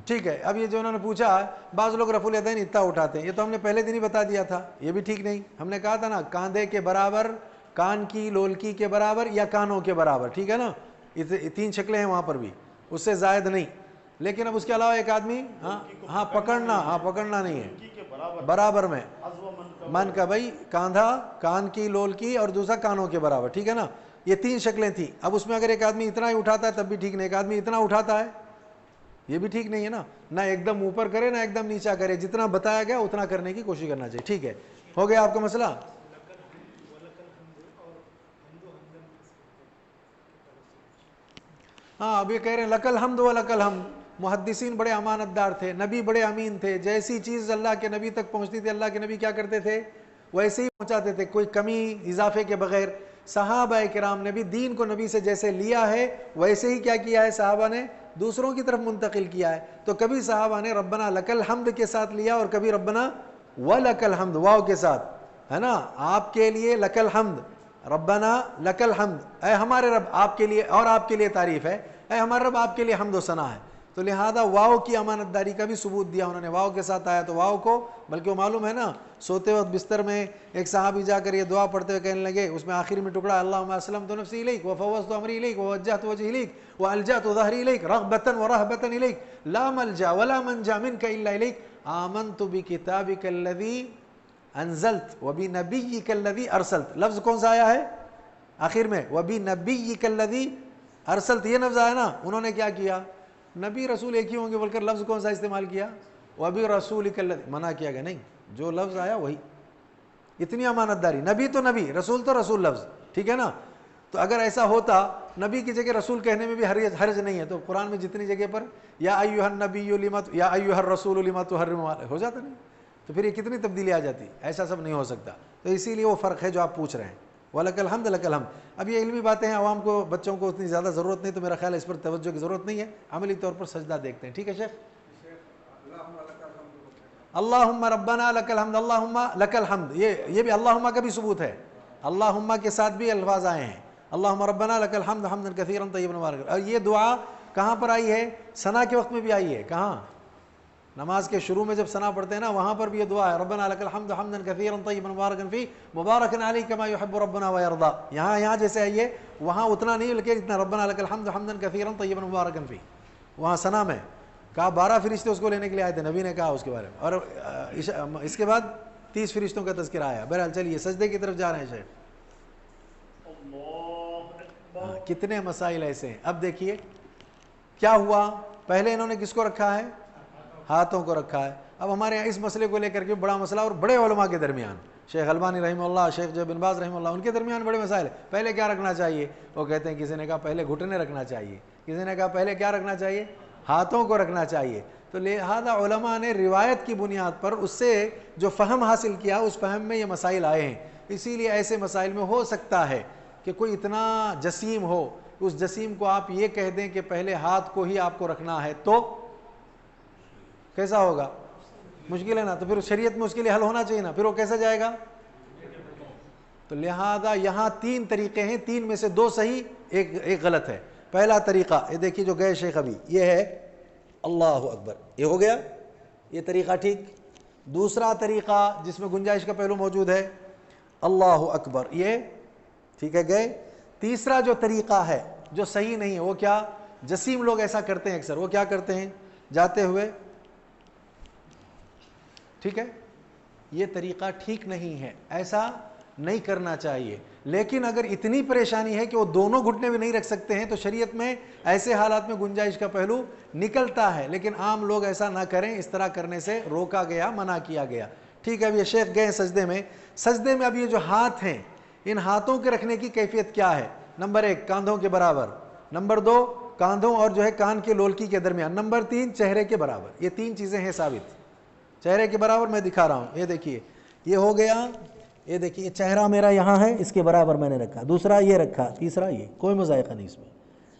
ٹھیک ہے, اب یہ جو انہوں نے پوچھا, بعض لوگ رفع الیدین اتنا اٹھاتے ہیں, یہ تو ہم نے پہلے دن ہی بتا دیا تھا, یہ بھی ٹھیک نہیں. ہم نے کہا تھا نا کاندھے کے برابر, کان کی لولکی کے برابر یا کانوں کے برابر, ٹھیک ہے نا, 3 شکلیں ہیں وہاں پر بھی, اس سے زائد نہیں. لیکن اب اس کے علاوہ ایک آدمی ہاں پکڑنا نہیں ہے, برابر میں من کا بھائی, کاندھا, کان کی لولکی اور دوسرا کانوں کے برابر, ٹھیک ہے نا, یہ 3 شکلیں تھیں. اب اس میں اگر ایک آدمی اتنا ہی اٹھاتا ہے تب بھی ٹھیک نہیں, ایک آدمی اتنا اٹھاتا ہے یہ بھی ٹھیک نہیں ہے نا, نہ ایک دم اوپر کرے نہ ایک دم نیچا کرے, جتنا بتایا گیا اتنا کرنے کی کوشش کرنا چاہیے. ٹھیک ہے, ہو گیا آپ کا مسئلہ. ہاں, اب یہ کہہ رہے ہیں لک الحمد و لک الحمد. محدثین بڑے امانت دار تھے, نبی بڑے امین تھے, جیسی چیز اللہ کے نبی تک پہنچتی تھی اللہ کے نبی کیا کرتے تھے ویسے ہی پہنچاتے تھے, کوئی کمی اضافے کے بغیر. صحابہ کرام نے بھی دین کو نبی سے جیسے لیا ہے ویسے ہی کیا کیا ہے, صحابہ نے دوسروں کی طرف منتقل کیا ہے. تو کبھی صحابہ نے ربنا لک الحمد کے ساتھ لیا اور کبھی ربنا ولک الحمد واو کے ساتھ, ہے نا, آپ کے لیے لک الحمد, ربنا لک الحمد, اے ہمارے رب آپ کے لیے, اور آپ کے لیے تعریف ہے, اے ہمارے رب آپ کے لیے حمد و ثنا ہے. تو لہذا واو کی امانت داری کا بھی ثبوت دیا انہوں نے, واو کے ساتھ آیا تو واو کو, بلکہ وہ معلوم ہے نا, سوتے وقت بستر میں ایک صحابی جا کر یہ دعا پڑھتے ہوئے کہنے لگے, اس میں آخر میں ٹکڑا اللہم اسلمت نفسی الیک وفوضت امری الیک ووجہت وجہی الیک والجأت ظہری الیک رغبۃ ورہبۃ الیک لا ملجا ولا منجا منک الا الیک آمنت بکتابک الذی انزلت وبنبیک الذی ارسلت. لفظ کون سا آیا ہے آخر میں, وبنبیک الذی ارسلت, یہ لفظ آیا نا. انہوں نے کیا کیا, نبی رسول ایک ہی ہوں گے بول کر لفظ کون سا استعمال کیا, وبرسولک الذی, منع کیا گیا نہیں, جو لفظ آیا وہی. اتنی امانت داری, نبی تو نبی, رسول تو رسول لفظ, ٹھیک ہے نا. تو اگر ایسا ہوتا نبی کی جگہ رسول کہنے میں بھی حرج نہیں ہے, تو قرآن میں جتنی جگہ پر یا ایھا النبی لما یا ایھا الرسول لما تحرم ہو جاتا نہیں, تو پھر یہ کتنی تبدیلی آ جاتی. ایسا سب نہیں ہو سکتا. تو اسی لیے وہ فرق ہے جو آپ پوچھ رہے ہیں. وَلَكَ الْحَمْدُ لَكَ الْحَمْدُ. اب یہ علمی باتیں ہیں, عوام کو, بچوں کو اتنی زیادہ ضرورت نہیں, تو میرا خیال ہے اس پر توجہ کی ضرورت نہیں ہے. عملی طور پر سجدہ دیکھتے ہیں. ٹھیک ہے شیخ, اللہم ربنا لک الحمد, اللہم لک الحمد, یہ بھی اللہم کا بھی ثبوت ہے. اللہم کے ساتھ بھی الفاظ آئے ہیں, اللہم ربنا لک الحمد حمدا کثیرا طیبا مبارکا. اور یہ دعا کہاں پر آئی ہے, ثنا کے وقت میں بھی آئی ہے. کہاں, نماز کے شروع میں جب ثنا پڑھتے ہیں نا وہاں پر بھی یہ دعا ہے ربنا لک الحمد حمدا کثیرا طیبا مبارکا فیہ مبارکا علیہ کما یحب ربنا ویرضا. یہاں جیسے ہے یہ وہاں اتنا نہیں لیکن اتنا ربنا لک الحمد حمدا کثیرا طیبا مبارکا فیہ. وہاں ثنا میں کہا 12 فرشتے اس کو لینے کے لیے آئے تھے, نبی نے کہا اس کے بارے میں, اور اس کے بعد 30 فرشتوں کا تذکرہ آیا. بہرحال چلیے سجدے کی طرف جا رہے ہیں شیخ. کتنے مسائل ایسے ہیں. اب دیکھیے کیا ہوا, پہلے انہوں نے کس کو رکھا ہے, ہاتھوں کو رکھا ہے. اب ہمارے یہاں اس مسئلے کو لے کر کے بڑا مسئلہ, اور بڑے علماء کے درمیان, شیخ البانی رحمہ اللہ, شیخ بن باز رحمہ اللہ, ان کے درمیان بڑے مسائل. پہلے کیا رکھنا چاہیے, وہ کہتے ہیں کسی نے کہا پہلے گھٹنے رکھنا چاہیے, کسی نے کہا پہلے کیا رکھنا چاہیے, ہاتھوں کو رکھنا چاہیے. تو لہذا علماء نے روایت کی بنیاد پر اس سے جو فہم حاصل کیا اس فہم میں یہ مسائل آئے ہیں. اسی لیے ایسے مسائل میں ہو سکتا ہے کہ کوئی اتنا جسیم ہو, اس جسیم کو آپ یہ کہہ دیں کہ پہلے ہاتھ کو ہی آپ کو رکھنا ہے, تو کیسا ہوگا, مشکل ہے نا. تو پھر شریعت میں اس کے لیے حل ہونا چاہیے نا, پھر وہ کیسا جائے گا. تو لہذا یہاں 3 طریقے ہیں, 3 میں سے 2 صحیح, ایک غلط ہے. پہلا طریقہ یہ دیکھیے جو گئے شیخ ابھی, یہ ہے اللہ اکبر, یہ ہو گیا, یہ طریقہ ٹھیک. دوسرا طریقہ جس میں گنجائش کا پہلو موجود ہے اللہ اکبر, یہ ٹھیک ہے گئے. تیسرا جو طریقہ ہے جو صحیح نہیں ہے, وہ کیا, جسیم لوگ ایسا کرتے ہیں اکثر, وہ کیا کرتے ہیں جاتے ہوئے, ٹھیک ہے, یہ طریقہ ٹھیک نہیں ہے, ایسا نہیں کرنا چاہیے. لیکن اگر اتنی پریشانی ہے کہ وہ دونوں گھٹنے بھی نہیں رکھ سکتے ہیں تو شریعت میں ایسے حالات میں گنجائش کا پہلو نکلتا ہے, لیکن عام لوگ ایسا نہ کریں, اس طرح کرنے سے روکا گیا, منع کیا گیا. ٹھیک ہے. اب یہ شیخ گئے سجدے میں. سجدے میں اب یہ جو ہاتھ ہیں, ان ہاتھوں کے رکھنے کی کیفیت کیا ہے, نمبر 1 کاندھوں کے برابر, نمبر 2 کاندھوں اور جو ہے کان کے لولکی کے درمیان, نمبر 3 چہرے کے برابر. یہ 3 چیزیں ہیں ثابت. چہرے کے برابر میں دکھا رہا ہوں, یہ دیکھیے یہ ہو گیا, یہ دیکھیے چہرہ میرا یہاں ہے, اس کے برابر میں نے رکھا, دوسرا یہ رکھا, تیسرا یہ, کوئی مذائقہ نہیں اس میں.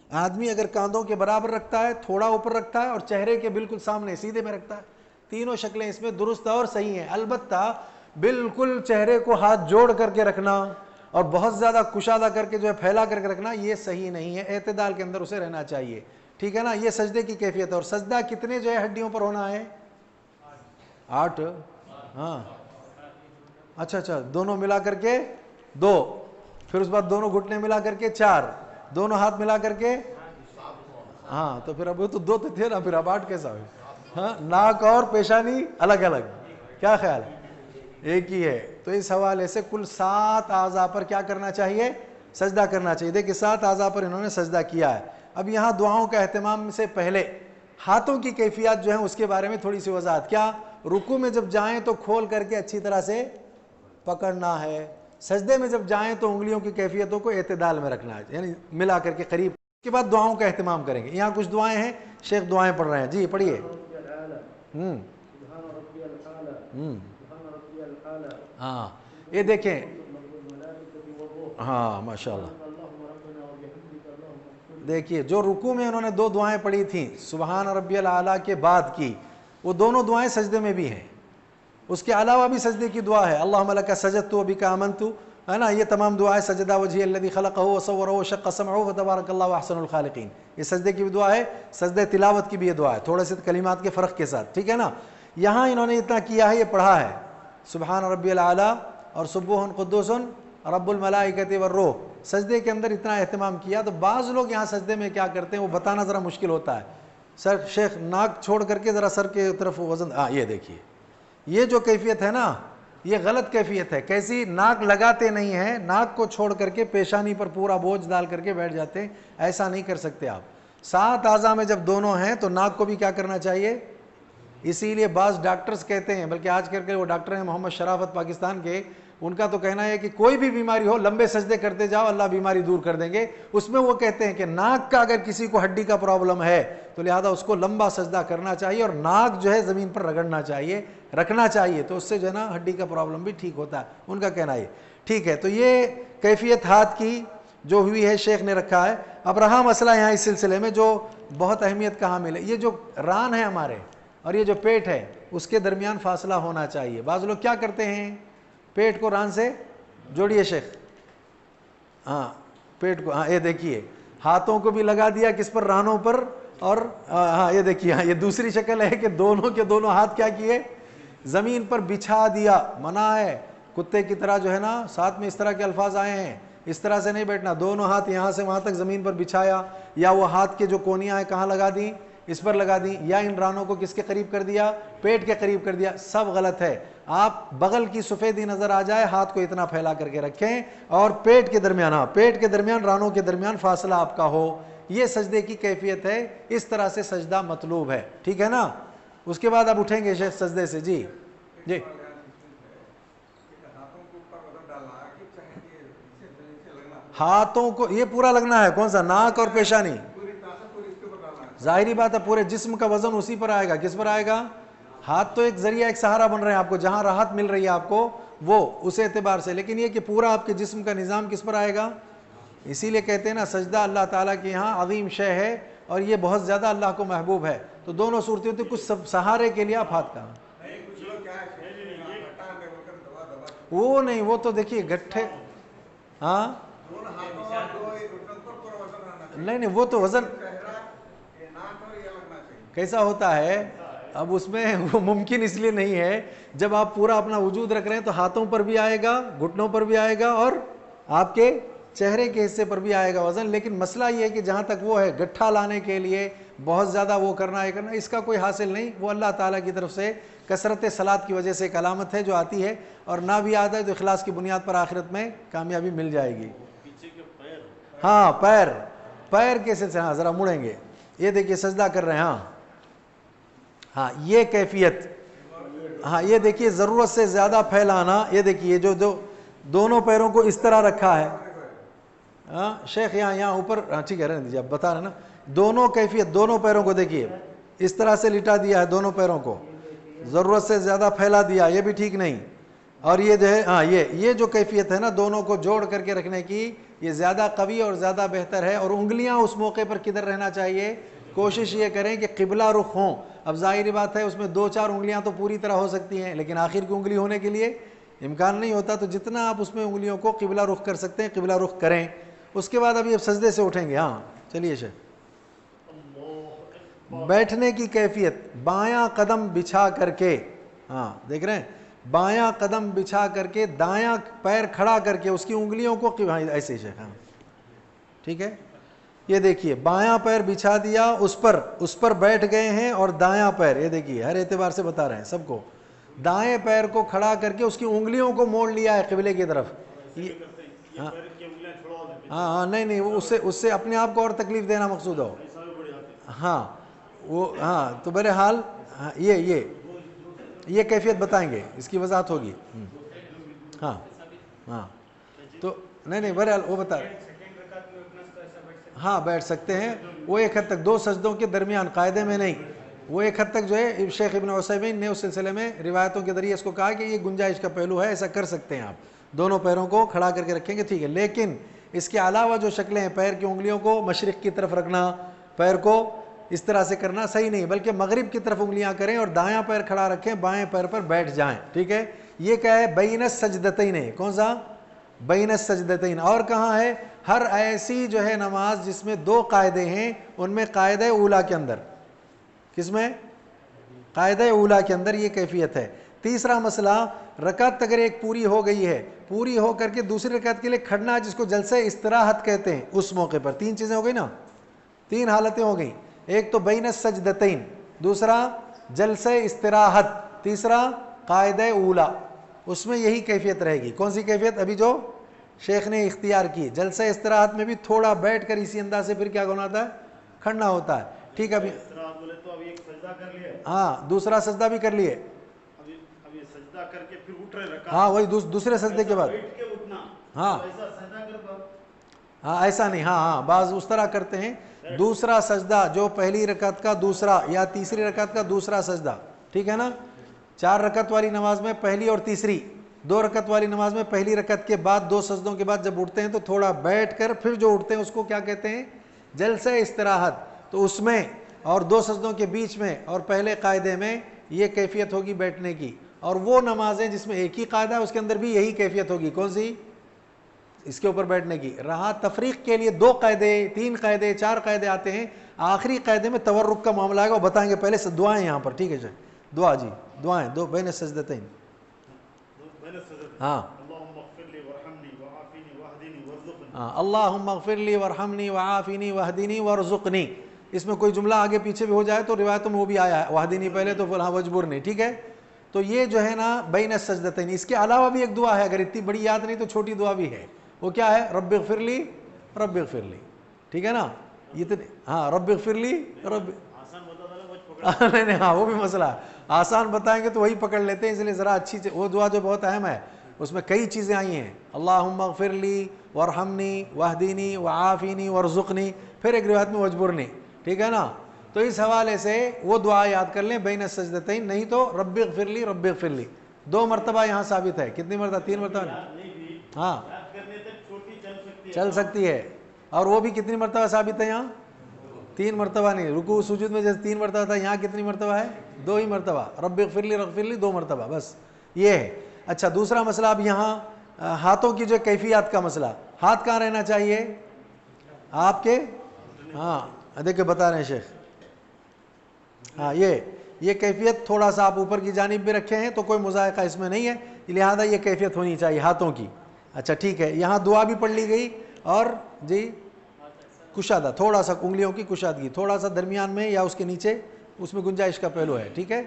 آدمی اگر کاندھوں کے برابر رکھتا ہے, تھوڑا اوپر رکھتا ہے, اور چہرے کے بالکل سامنے سیدھے میں رکھتا ہے, تینوں شکلیں اس میں درست اور صحیح ہیں. البتہ بالکل چہرے کو ہاتھ جوڑ کر کے رکھنا اور بہت زیادہ کشادہ کر کے جو ہے پھیلا کر کے رکھنا, یہ صحیح نہیں ہے. اعتدال کے اندر اسے رہنا چاہیے. ٹھیک ہے نا. یہ سجدے کی کیفیت ہے. اور سجدہ کتنے جو ہے ہڈیوں پر ہونا ہے, 8. ہاں اچھا, دونوں ملا کر کے 2, پھر اس بعد دونوں گھٹنے ملا کر کے 4, دونوں ہاتھ ملا کر کے, ہاں تو پھر اب تو 2 تھے نا, پھر اب 8 کیسا ہوئے. ہاں, ناک اور پیشانی الگ الگ, کیا خیال ہے, ایک ہی ہے. تو اس حوالے سے کل 7 اعضاء پر کیا کرنا چاہیے, سجدہ کرنا چاہیے. دیکھیں 7 اعضاء پر انہوں نے سجدہ کیا ہے. اب یہاں دعاؤں کا اہتمام سے پہلے ہاتھوں کی کیفیات جو ہیں اس کے بارے میں تھوڑی سی وضاحت. کیا رکوع میں جب جائیں تو کھول کر کے اچھی طرح سے پکڑنا ہے, سجدے میں جب جائیں تو انگلیوں کی کیفیتوں کو اعتدال میں رکھنا ہے, یعنی ملا کر کے قریب. کے بعد دعاؤں کا اہتمام کریں گے. یہاں کچھ دعائیں ہیں, شیخ دعائیں پڑھ رہے ہیں. جی پڑھیے. ہاں یہ دیکھیں, ہاں ماشاء اللہ. دیکھیے جو رکوع میں انہوں نے 2 دعائیں پڑھی تھیں سبحان ربی الاعلیٰ کے بعد کی, وہ دونوں دعائیں سجدے میں بھی ہیں. اس کے علاوہ بھی سجدے کی دعا ہے, اللہم لک سجدت وبک آمنت, ہے نا, یہ تمام دعائیں. سجدہ وجہی الذی خلقہ وصورہ وشق سمعہ فتبارک اللہ احسن الخالقین, یہ سجدے کی بھی دعا ہے. سجدہ تلاوت کی بھی یہ دعا ہے, تھوڑے سے کلمات کے فرق کے ساتھ. ٹھیک ہے نا. یہاں انہوں نے اتنا کیا ہے, یہ پڑھا ہے سبحان ربی الاعلیٰ اور سبوح قدوس رب الملائکۃ والروح. سجدے کے اندر اتنا اہتمام کیا. تو بعض لوگ یہاں سجدے میں کیا کرتے ہیں وہ بتانا ذرا مشکل ہوتا ہے. سر شیخ ناک چھوڑ کر کے ذرا سر کے طرف وزن, یہ دیکھیے یہ جو کیفیت ہے نا, یہ غلط کیفیت ہے. کیسی, ناک لگاتے نہیں ہیں, ناک کو چھوڑ کر کے پیشانی پر پورا بوجھ ڈال کر کے بیٹھ جاتے ہیں. ایسا نہیں کر سکتے آپ. 7 اعضاء میں جب دونوں ہیں تو ناک کو بھی کیا کرنا چاہیے. اسی لیے بعض ڈاکٹرز کہتے ہیں, بلکہ آج کر کے وہ ڈاکٹر ہیں محمد شرافت پاکستان کے, ان کا تو کہنا ہے کہ کوئی بھی بیماری ہو لمبے سجدے کرتے جاؤ, اللہ بیماری دور کر دیں گے. اس میں وہ کہتے ہیں کہ ناک کا اگر کسی کو ہڈی کا پرابلم ہے تو لہذا اس کو لمبا سجدہ کرنا چاہیے اور ناک جو ہے زمین پر رگڑنا چاہیے, رکھنا چاہیے, تو اس سے جو ہے نا ہڈی کا پرابلم بھی ٹھیک ہوتا ہے. ان کا کہنا ہے. ٹھیک ہے. تو یہ کیفیت ہاتھ کی جو ہوئی ہے شیخ نے رکھا ہے. اب رہا مسئلہ یہاں اس سلسلے میں جو بہت اہمیت کا حامل ہے, یہ جو ران ہے ہمارے اور یہ جو پیٹ ہے اس کے درمیان فاصلہ ہونا چاہیے. بعض لوگ کیا کرتے ہیں, پیٹ کو ران سے جوڑیے شیخ, ہاں پیٹ کو, ہاں یہ دیکھیے ہاتھوں کو بھی لگا دیا کس پر, رانوں پر, اور ہاں یہ دیکھیے، ہاں یہ دوسری شکل ہے کہ دونوں کے دونوں ہاتھ کیا کیے، زمین پر بچھا دیا. منع ہے کتے کی طرح جو ہے نا، ساتھ میں اس طرح کے الفاظ آئے ہیں، اس طرح سے نہیں بیٹھنا. دونوں ہاتھ یہاں سے وہاں تک زمین پر بچھایا، یا وہ ہاتھ کے جو کونیاں ہیں کہاں لگا دیں، اس پر لگا دیں، یا ان رانوں کو کس کے قریب کر دیا، پیٹ کے قریب کر دیا. سب غلط ہے. آپ بغل کی سفیدی نظر آ جائے، ہاتھ کو اتنا پھیلا کر کے رکھیں، اور پیٹ کے درمیان، ہاں پیٹ کے درمیان رانوں کے درمیان فاصلہ آپ کا ہو. یہ سجدے کی کیفیت ہے. اس طرح سے سجدہ مطلوب ہے. ٹھیک ہے نا. اس کے بعد اب اٹھیں گے شیخ سجدے سے. جی جی ہاتھوں کو یہ پورا لگنا ہے. کون سا؟ ناک اور پیشانی. ظاہری بات ہے پورے جسم کا وزن اسی پر آئے گا. کس پر آئے گا؟ ہاتھ تو ایک ذریعہ، ایک سہارا بن رہے ہیں آپ کو، جہاں راحت مل رہی ہے آپ کو وہ اس اعتبار سے. لیکن یہ کہ پورا آپ کے جسم کا نظام کس پر آئے گا. اسی لیے کہتے ہیں نا سجدہ اللہ تعالیٰ کے یہاں عظیم شے ہے، اور یہ بہت زیادہ اللہ کو محبوب ہے. تو دونوں صورتیں ہوتی، کچھ سہارے کے لیے آپ ہاتھ کا. وہ نہیں، وہ تو دیکھیے گٹھے، ہاں نہیں نہیں، وہ تو وزن کیسا ہوتا ہے. اب اس میں وہ ممکن اس لیے نہیں ہے، جب آپ پورا اپنا وجود رکھ رہے ہیں تو ہاتھوں پر بھی آئے گا، گھٹنوں پر بھی آئے گا، اور آپ کے چہرے کے حصے پر بھی آئے گا وزن. لیکن مسئلہ یہ ہے کہ جہاں تک وہ ہے گٹھا لانے کے لیے بہت زیادہ وہ کرنا ہے کرنا، اس کا کوئی حاصل نہیں. وہ اللہ تعالیٰ کی طرف سے کثرت صلات کی وجہ سے ایک علامت ہے جو آتی ہے، اور نہ بھی آتا ہے تو اخلاص کی بنیاد پر آخرت میں کامیابی مل جائے گی. ہاں پیر کے سلسلے، ہاں ذرا مڑیں گے. یہ دیکھیے سجدہ کر رہے ہیں. ہاں ہاں یہ کیفیت، ہاں یہ دیکھیے ضرورت سے زیادہ پھیلانا. یہ دیکھیے جو دونوں پیروں کو اس طرح رکھا ہے. ہاں شیخ یہاں اوپر، ہاں ٹھیک ہے رہنے دیجیے، آپ بتا رہے ہیں نا. دونوں کیفیت، دونوں پیروں کو دیکھیے اس طرح سے لٹا دیا ہے، دونوں پیروں کو ضرورت سے زیادہ پھیلا دیا، یہ بھی ٹھیک نہیں. اور یہ جو ہے ہاں یہ جو کیفیت ہے نا دونوں کو جوڑ کر کے رکھنے کی، یہ زیادہ قوی اور زیادہ بہتر ہے. اور انگلیاں اس موقع پر کدھر رہنا چاہیے؟ کوشش یہ کریں کہ قبلہ رخ ہوں. اب ظاہری بات ہے اس میں 2-4 انگلیاں تو پوری طرح ہو سکتی ہیں، لیکن آخر کی انگلی ہونے کے لیے امکان نہیں ہوتا. تو جتنا آپ اس میں انگلیوں کو قبلہ رخ کر سکتے ہیں قبلہ رخ کریں. اس کے بعد ابھی اب سجدے سے اٹھیں گے. ہاں چلیے شیخ. بیٹھنے کی کیفیت، بایاں قدم بچھا کر کے، ہاں دیکھ رہے ہیں، بایاں قدم بچھا کر کے دایاں پیر کھڑا کر کے اس کی انگلیوں کو ایسے شیخ. ہاں ٹھیک ہے. یہ دیکھیے بایاں پیر بچھا دیا، اس پر بیٹھ گئے ہیں، اور دایاں پیر، یہ دیکھیے ہر اعتبار سے بتا رہے ہیں سب کو، دائیں پیر کو کھڑا کر کے اس کی انگلیوں کو موڑ لیا ہے قبلے کی طرف. ہاں نہیں اس سے اپنے آپ کو اور تکلیف دینا مقصود ہو. ہاں وہ ہاں تو بہرحال یہ کیفیت بتائیں گے، اس کی وضاحت ہوگی. ہاں ہاں تو نہیں بہرحال وہ بتا رہے. ہاں بیٹھ سکتے ہیں، وہ ایک حد تک 2 سجدوں کے درمیان، قاعدے میں نہیں. وہ ایک حد تک جو ہے شیخ ابن عثیمین نے اس سلسلے میں روایتوں کے ذریعے اس کو کہا کہ یہ گنجائش کا پہلو ہے، ایسا کر سکتے ہیں آپ، دونوں پیروں کو کھڑا کر کے رکھیں گے ٹھیک ہے. لیکن اس کے علاوہ جو شکلیں ہیں، پیر کی انگلیوں کو مشرق کی طرف رکھنا، پیر کو اس طرح سے کرنا صحیح نہیں، بلکہ مغرب کی طرف انگلیاں کریں اور دایاں پیر کھڑا رکھیں، بائیں پیر پر بیٹھ جائیں. ٹھیک ہے. یہ کیا ہے؟ بین السجدتین ہے. کون سا؟ بین السجدتین. اور کہاں ہے؟ ہر ایسی جو ہے نماز جس میں 2 قاعدے ہیں، ان میں قاعدہ اولا کے اندر، کس میں؟ قاعدہ اولا کے اندر یہ کیفیت ہے. تیسرا مسئلہ، رکعت اگر ایک پوری ہو گئی ہے، پوری ہو کر کے دوسری رکعت کے لیے کھڑنا، جس کو جلسہ استراحت کہتے ہیں، اس موقع پر 3 چیزیں ہو گئی نا، 3 حالتیں ہو گئیں. ایک تو بین السجدتین، دوسرا جلسہ استراحت، تیسرا قاعدہ اولا. اس میں یہی کیفیت رہے گی. کون سی کیفیت؟ ابھی جو شیخ نے اختیار کی. جلسہ استراحت میں بھی تھوڑا بیٹھ کر اسی انداز سے پھر کیا ہونا ہوتا ہے؟ کھڑنا ہوتا ہے. ٹھیک ہے. ابھی ہاں دوسرا سجدہ بھی کر لیے، ہاں وہی دوسرے سجدے کے بعد. ہاں ایسا نہیں، ہاں بعض اس طرح کرتے ہیں. دوسرا سجدہ جو پہلی رکعت کا دوسرا یا تیسری رکعت کا دوسرا سجدہ، ٹھیک ہے نا. 4 رکعت والی نماز میں پہلی اور تیسری، 2 رکعت والی نماز میں پہلی رکعت کے بعد 2 سجدوں کے بعد جب اٹھتے ہیں تو تھوڑا بیٹھ کر پھر جو اٹھتے ہیں اس کو کیا کہتے ہیں؟ جلسہ استراحت. تو اس میں اور 2 سجدوں کے بیچ میں اور پہلے قاعدے میں یہ کیفیت ہوگی بیٹھنے کی. اور وہ نمازیں جس میں ایک ہی قاعدہ ہے اس کے اندر بھی یہی کیفیت ہوگی. کون سی؟ اس کے اوپر بیٹھنے کی. رہا تفریق کے لیے 2 قاعدے 3 قاعدے 4 قاعدے آتے ہیں. آخری قاعدے میں تورک کا معاملہ آئے گا, وہ بتائیں گے. پہلے سے دعائیں یہاں پر, ٹھیک ہے جی, دعا جی, دعائیں 2 بین السجدتین. ہاں اللہم اغفر لی وارحمنی وعافنی واہدنی وارزقنی. اس میں کوئی جملہ آگے پیچھے بھی ہو جائے تو روایتوں میں وہ بھی آیا ہے, واہدنی پہلے تو فلاں وجبرنی, ٹھیک ہے. تو یہ جو ہے نا بین السجدتین. اس کے علاوہ بھی ایک دعا ہے, اگر اتنی بڑی یاد نہیں تو چھوٹی دعا بھی ہے. وہ کیا ہے؟ رب اغفر لی رب اغفر لی, ٹھیک ہے نا. ہاں رب اغفر لی رب, نہیں ہاں وہ بھی مسئلہ ہے, آسان بتائیں گے تو وہی پکڑ لیتے ہیں, اس لیے ذرا اچھی وہ دعا جو بہت اہم ہے, اس میں کئی چیزیں آئی ہیں. اللہم اغفر لی وارحمنی واہدنی وعافنی وارزقنی, پھر ایک روایت میں وجبرنی, ٹھیک ہے نا. تو اس حوالے سے وہ دعا یاد کر لیں بین السجدتین. نہیں تو رب اغفر لی رب اغفر لی 2 مرتبہ یہاں ثابت ہے. کتنی مرتبہ؟ 3 مرتبہ. ہاں چل سکتی ہے. اور وہ بھی کتنی مرتبہ ثابت ہے یہاں؟ 3 مرتبہ نہیں. رکوع سجود میں جیسے 3 مرتبہ تھا, یہاں کتنی مرتبہ ہے؟ 2 ہی مرتبہ. رب اغفر لی 2 مرتبہ بس, یہ ہے. اچھا دوسرا مسئلہ اب یہاں ہاتھوں کی جو کیفیات کا مسئلہ. ہاتھ کہاں رہنا چاہیے آپ کے؟ ہاں دیکھیں بتا رہے ہیں شیخ. ہاں یہ کیفیت تھوڑا سا آپ اوپر کی جانب بھی رکھے ہیں تو کوئی مذائقہ اس میں نہیں ہے, لہذا یہ کیفیت ہونی چاہیے ہاتھوں کی. اچھا ٹھیک ہے, یہاں دعا بھی پڑھ لی گئی. اور جی کشادہ, تھوڑا سا انگلیوں کی کشادگی تھوڑا سا درمیان میں یا اس کے نیچے, اس میں گنجائش کا پہلو ہے, ٹھیک ہے.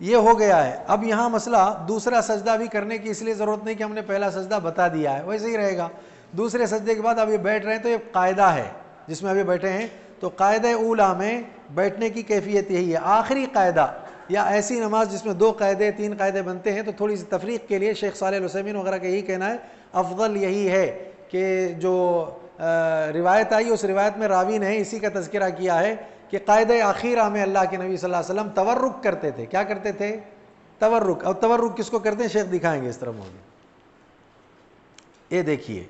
یہ ہو گیا ہے. اب یہاں مسئلہ دوسرا سجدہ بھی کرنے کی اس لیے ضرورت نہیں کہ ہم نے پہلا سجدہ بتا دیا ہے, ویسے ہی رہے گا. دوسرے سجدے کے بعد اب یہ بیٹھ رہے ہیں تو یہ قاعدہ ہے جس میں ابھی بیٹھے ہیں. تو قاعدہ اولیٰ میں بیٹھنے کی کیفیت یہی ہے. آخری قاعدہ یا ایسی نماز جس میں 2 قاعدے 3 قاعدے بنتے ہیں تو تھوڑی سی تفریق کے لیے شیخ صالح العثیمین وغیرہ کا یہی کہنا ہے, افضل یہی ہے کہ جو روایت آئی اس روایت میں راوی نے اسی کا تذکرہ کیا ہے کہ قاعدہ اخیرہ میں اللہ کے نبی صلی اللہ علیہ وسلم تورک کرتے تھے. کیا کرتے تھے؟ تورک. اور تورک کس کو کرتے ہیں شیخ دکھائیں گے اس طرف. یہ دیکھیے,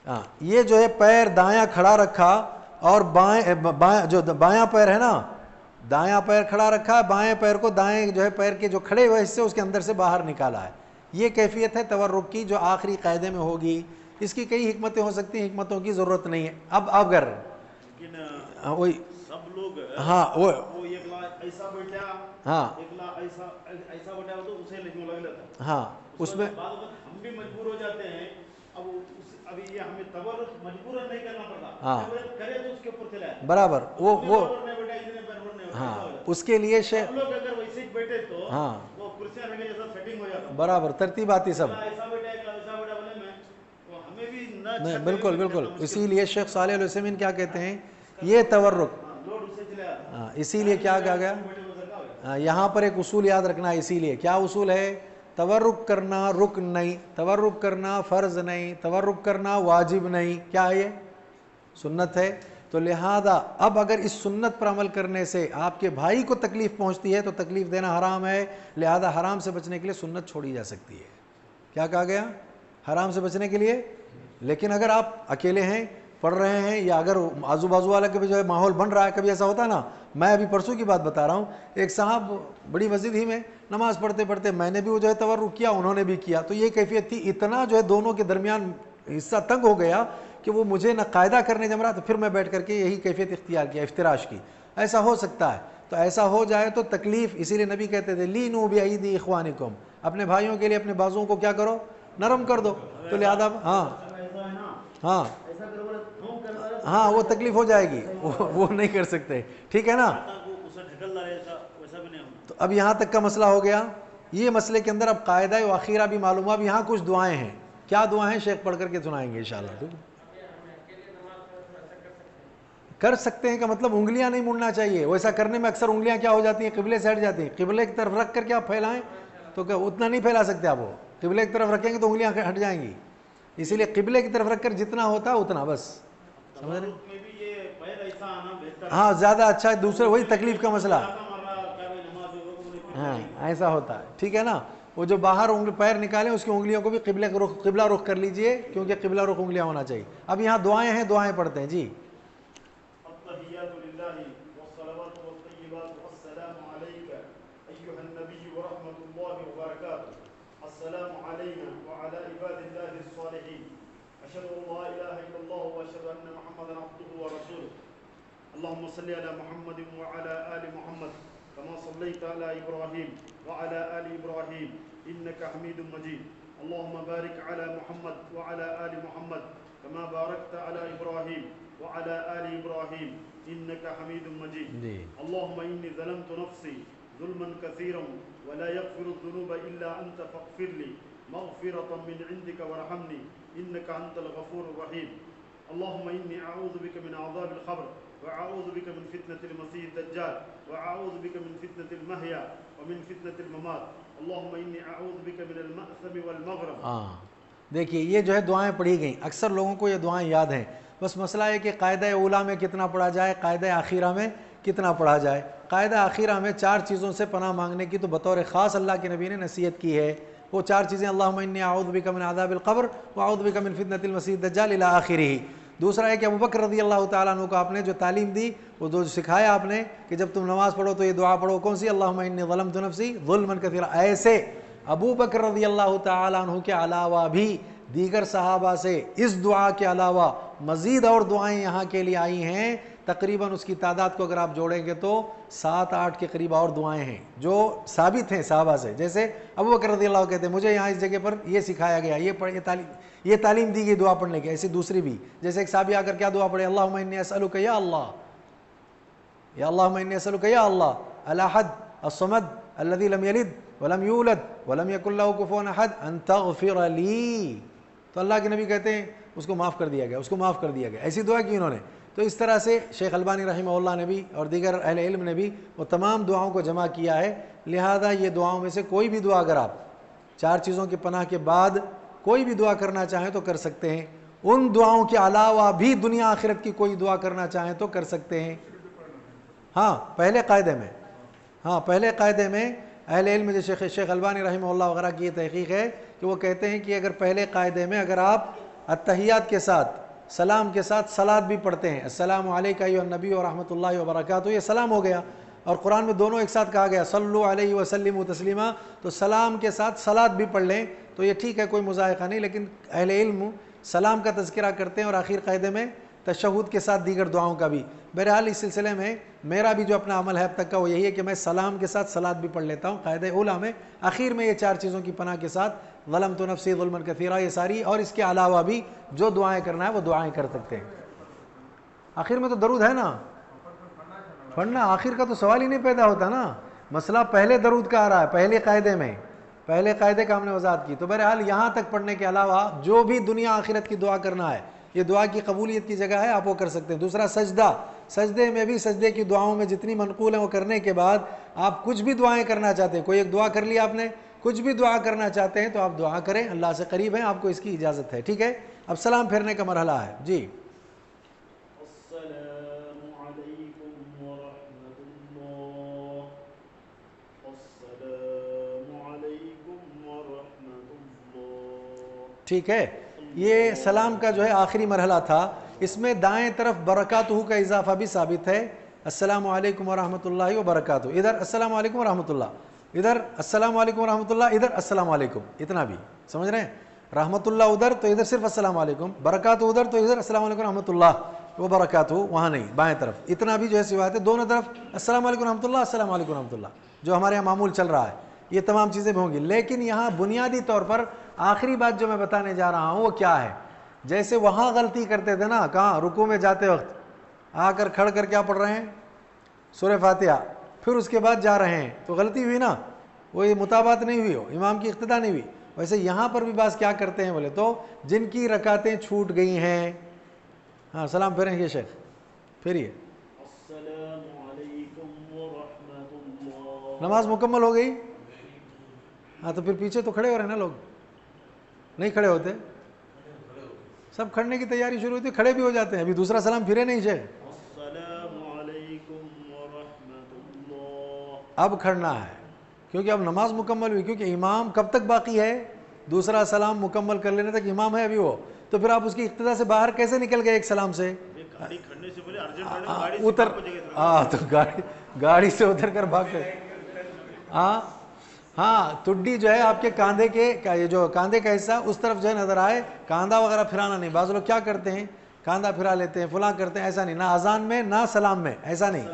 ہاں یہ جو ہے پیر دایاں کھڑا رکھا اور بائیں جو بایاں پیر ہے نا, دایاں پیر کھڑا رکھا, بائیں پیر کو دائیں جو ہے پیر کے جو کھڑے ہوئے حصے اس کے اندر سے باہر نکالا ہے. یہ کیفیت ہے تورک کی جو آخری قاعدے میں ہوگی. اس کی کئی حکمتیں ہو سکتی ہیں, حکمتوں کی ضرورت نہیں ہے. اب اگر وہی سب لوگ ہاں وہ ایسا بیٹھا, ہاں ایسا بیٹھا تو اسے لکھنے لگ جاتا. ہاں اس میں ہم بھی مجبور ہو جاتے ہیں. ابھی یہ ہمیں تورک مجبوراً نہیں کرنا پڑتا, ہاں کرے تو اس کے اوپر چلا برابر. وہ ہاں اس کے لیے شیخ لوگ اگر ویسے ہی بیٹھے تو ہاں وہ کرسیاں رکھے جیسا سیٹنگ ہو جاتا, برابر ترتیب آتی سب. ایسا بیٹھا ایسا بیٹھا بولے میں تو ہمیں بھی نہ نہیں بالکل. اسی لیے شیخ صالح العثیمین کیا کہتے ہیں, یہ تورک, ہاں اسی لیے کیا کہا گیا یہاں پر ایک اصول یاد رکھنا ہے. اسی لیے کیا اصول ہے؟ تورک کرنا رکن نہیں, تورک کرنا فرض نہیں, تورک کرنا واجب نہیں. کیا ہے؟ یہ سنت ہے. تو لہذا اب اگر اس سنت پر عمل کرنے سے آپ کے بھائی کو تکلیف پہنچتی ہے تو تکلیف دینا حرام ہے, لہذا حرام سے بچنے کے لیے سنت چھوڑی جا سکتی ہے. کیا کہا گیا؟ حرام سے بچنے کے لیے. لیکن اگر آپ اکیلے ہیں پڑھ رہے ہیں یا اگر آزو بازو والا کے بھی جو ہے ماحول بن رہا ہے, کبھی ایسا ہوتا ہے نا, میں ابھی پرسوں کی بات بتا رہا ہوں, ایک صاحب بڑی مسجد ہی میں نماز پڑھتے پڑھتے میں نے بھی وہ جو ہے تورک کیا, انہوں نے بھی کیا, تو یہ کیفیت تھی. اتنا جو ہے دونوں کے درمیان حصہ تنگ ہو گیا کہ وہ مجھے نہ قاعدہ کرنے جم رہا, تو پھر میں بیٹھ کر کے یہی کیفیت اختیار کیا, افتراش کی. ایسا ہو سکتا ہے. تو ایسا ہو جائے تو تکلیف, اسی لیے نبی کہتے تھے لینو بایدی اخوانکم, اپنے بھائیوں کے لیے اپنے بازوؤں کو کیا کرو, نرم کر دو. تو لہذا ہاں ہاں وہ تکلیف ہو جائے گی, وہ نہیں کر سکتے, ٹھیک ہے نا. تو اب یہاں تک کا مسئلہ ہو گیا. یہ مسئلے کے اندر اب قاعدہ و اخیرہ بھی معلوم. اب یہاں کچھ دعائیں ہیں. کیا دعائیں ہیں شیخ پڑھ کر کے سنائیں گے انشاءاللہ. ٹھیک کر سکتے ہیں کا مطلب انگلیاں نہیں مڑنا چاہیے. ویسا کرنے میں اکثر انگلیاں کیا ہو جاتی ہیں, قبلے سے ہٹ جاتی ہیں. قبلے کی طرف رکھ کر کے آپ پھیلائیں تو کیا اتنا نہیں پھیلا سکتے آپ. وہ قبلے کی طرف رکھیں گے تو انگلیاں ہٹ جائیں گی. اسی لیے قبلے کی طرف رکھ کر جتنا ہوتا ہے اتنا بس, سمجھ رہے ہیں. ہاں زیادہ اچھا ہے. دوسرے وہی تکلیف کا مسئلہ, ہاں ایسا ہوتا ہے, ٹھیک ہے نا. وہ جو باہر پیر نکالیں اس کی انگلیوں کو بھی قبلہ رخ کر لیجئے, کیونکہ قبلہ رخ انگلیاں ہونا چاہیے. اب یہاں دعائیں ہیں, دعائیں پڑھتے ہیں جی. التحیات للہ والصلوات والطیبات والسلام علیک ایھا النبی ورحمۃ اللہ وبرکاتہ. السلام علینا وعلی عباد اللہ الصالحین أشهد أن لا إله إلا الله وأشهد أن محمدا عبده ورسوله اللهم صل على محمد وعلى آل محمد كما صليت على إبراهيم وعلى آل إبراهيم إنك حميد مجيد اللهم بارك على محمد وعلى آل محمد كما باركت على إبراهيم وعلى آل إبراهيم إنك حميد مجيد اللهم إني ظلمت نفسي ظلما كثيرا ولا يغفر الذنوب إلا أنت فاغفر لي مغفرة من عندك وارحمني إنك أنت الغفور الرحيم اللهم إني أعوذ بك من عذاب القبر وأعوذ بك من فتنة المسيح الدجال وأعوذ بك من فتنة المحيا ومن فتنة الممات اللهم إني أعوذ بك من المأثم والمغرم. دیکھیے یہ جو ہے دعائیں پڑھی گئیں، اکثر لوگوں کو یہ دعائیں یاد ہیں، بس مسئلہ ہے کہ قاعدہ اولیٰ میں کتنا پڑھا جائے، قاعدہ آخیرہ میں کتنا پڑھا جائے. قاعدہ آخیرہ میں 4 چیزوں سے پناہ مانگنے کی تو بطور خاص اللہ کے نبی نے نصیحت کی ہے. وہ 4 چیزیں اللہم انی اعوذ بک من عذاب القبر واعوذ بک من فتنۃ المسیح الدجال الی آخرہ. دوسرا ہے کہ ابو بکر رضی اللہ تعالیٰ عنہ کو آپ نے جو تعلیم دی، وہ جو سکھایا آپ نے کہ جب تم نماز پڑھو تو یہ دعا پڑھو، کون سی؟ اللہم انی ظلمت نفسی ظلما کثیرا. ایسے ابو بکر رضی اللہ تعالیٰ عنہ کے علاوہ بھی دیگر صحابہ سے اس دعا کے علاوہ مزید اور دعائیں یہاں کے لیے آئی ہیں. تقریباً اس کی تعداد کو اگر آپ جوڑیں گے تو 7-8 کے قریب اور دعائیں ہیں جو ثابت ہیں صحابہ سے. جیسے ابو بکر رضی اللہ عنہ کہتے ہیں مجھے یہاں اس جگہ پر یہ سکھایا گیا، یہ تعلیم دی گئی دعا پڑھنے کی. ایسی دوسری بھی، جیسے ایک صحابی آ کر کیا دعا پڑھے، اللہم انی اسألک یا اللہ، یا اللہم انی اسألک یا اللہ الاحد الصمد الذی لم یلد ولم یولد ولم یکن لہ کفوا احد ان تغفر لی. تو اللہ کے نبی کہتے ہیں اس کو معاف کر دیا گیا، اس کو معاف کر دیا گیا. ایسی دعا کی انہوں نے. تو اس طرح سے شیخ البانی رحمہ اللہ نے بھی اور دیگر اہل علم نے بھی وہ تمام دعاؤں کو جمع کیا ہے. لہذا یہ دعاؤں میں سے کوئی بھی دعا اگر آپ 4 چیزوں کی پناہ کے بعد کوئی بھی دعا کرنا چاہیں تو کر سکتے ہیں. ان دعاؤں کے علاوہ بھی دنیا آخرت کی کوئی دعا کرنا چاہیں تو کر سکتے ہیں. ہاں پہلے قاعدے میں اہل علم جو شیخ البانی رحمہ اللہ وغیرہ کی یہ تحقیق ہے کہ وہ کہتے ہیں کہ اگر پہلے قاعدے میں اگر آپ التحیات کے ساتھ سلام کے ساتھ صلات بھی پڑھتے ہیں، السلام علیکہ ایھا النبی ورحمۃ اللہ وبرکاتہ، یہ سلام ہو گیا. اور قرآن میں دونوں ایک ساتھ کہا گیا صلو علیہ وسلم تسلیما، تو سلام کے ساتھ صلات بھی پڑھ لیں تو یہ ٹھیک ہے، کوئی مذائقہ نہیں. لیکن اہل علم سلام کا تذکرہ کرتے ہیں اور آخر قاعدے میں تشہد کے ساتھ دیگر دعاؤں کا بھی. بہرحال اس سلسلے میں میرا بھی جو اپنا عمل ہے اب تک کا وہ یہی ہے کہ میں سلام کے ساتھ صلات بھی پڑھ لیتا ہوں. قاعدہ اولیٰ میں آخر میں یہ 4 چیزوں کی پناہ کے ساتھ ظلمت نفسی ظلما کثیرا یہ ساری، اور اس کے علاوہ بھی جو دعائیں کرنا ہے وہ دعائیں کر سکتے ہیں. آخر میں تو درود ہے نا، پڑھنا آخر کا تو سوال ہی نہیں پیدا ہوتا نا. مسئلہ پہلے درود کا آ رہا ہے، پہلے قاعدے کا ہم نے وضاحت کی. تو بہرحال یہاں تک پڑھنے کے علاوہ جو بھی دنیا آخرت کی دعا کرنا ہے، یہ دعا کی قبولیت کی جگہ ہے، آپ وہ کر سکتے ہیں. دوسرا سجدے میں بھی سجدے کی دعاؤں میں جتنی منقول ہیں وہ کرنے کے بعد آپ کچھ بھی دعائیں کرنا چاہتے ہیں، کوئی ایک دعا کر لی آپ نے، کچھ بھی دعا کرنا چاہتے ہیں تو آپ دعا کریں، اللہ سے قریب ہیں، آپ کو اس کی اجازت ہے. ٹھیک ہے، اب سلام پھیرنے کا مرحلہ ہے. جی ٹھیک ہے، یہ سلام کا جو ہے آخری مرحلہ تھا. اس میں دائیں طرف برکاتہ کا اضافہ بھی ثابت ہے. السلام علیکم ورحمۃ اللہ وبرکاتہ، ادھر السلام علیکم ورحمۃ اللہ، ادھر السلام علیکم ورحمۃ اللہ، ادھر السلام علیکم، اتنا بھی سمجھ رہے ہیں. رحمۃ اللہ ادھر تو ادھر صرف السلام علیکم، برکاتہ ادھر تو ادھر السلام علیکم ورحمۃ اللہ وبرکاتہ، وہاں نہیں، بائیں طرف اتنا بھی جو ہے روایت ہے. دونوں طرف السلام علیکم ورحمۃ اللہ، السلام علیکم ورحمۃ اللہ، جو ہمارے یہاں معمول چل رہا ہے. یہ تمام چیزیں بھی ہوں گی. لیکن یہاں بنیادی طور پر آخری بات جو میں بتانے جا رہا ہوں وہ کیا ہے، جیسے وہاں غلطی کرتے تھے نا، کہاں رکوع میں جاتے وقت آ کر کھڑ کر کیا پڑھ رہے ہیں، سورہ فاتحہ، پھر اس کے بعد جا رہے ہیں، تو غلطی ہوئی نا، وہ یہ مطابقت نہیں ہوئی، امام کی اقتدا نہیں ہوئی. ویسے یہاں پر بھی بعض کیا کرتے ہیں بولے تو جن کی رکعتیں چھوٹ گئی ہیں، ہاں سلام پھیریں گے شیخ، پھیریے. نماز مکمل ہو گئی، ہاں تو پھر پیچھے تو کھڑے ہو رہے ہیں نا، لوگ نہیں کھڑے ہوتے، سب کھڑنے کی تیاری شروع ہوتی ہے، کھڑے بھی ہو جاتے ہیں. ابھی دوسرا سلام پھرے نہیں شیخ، اب کھڑنا ہے کیونکہ اب نماز مکمل ہوئی. کیونکہ امام کب تک باقی ہے، دوسرا سلام مکمل کر لینے تک امام ہے ابھی وہ. تو پھر آپ اس کی اقتدا سے باہر کیسے نکل گئے ایک سلام سے، اتر، ہاں تو گاڑی سے اتر کر بھاگ گئے. ہاں ہاں ٹڈی جو ہے آپ کے کاندھے کے یہ جو کاندھے کا حصہ اس طرف جو ہے نظر آئے، کاندھا وغیرہ پھرانا نہیں. بعض لوگ کیا کرتے ہیں کاندھا پھرا لیتے ہیں فلاں کرتے ہیں، ایسا نہیں، نہ اذان میں نہ سلام میں، ایسا نہیں.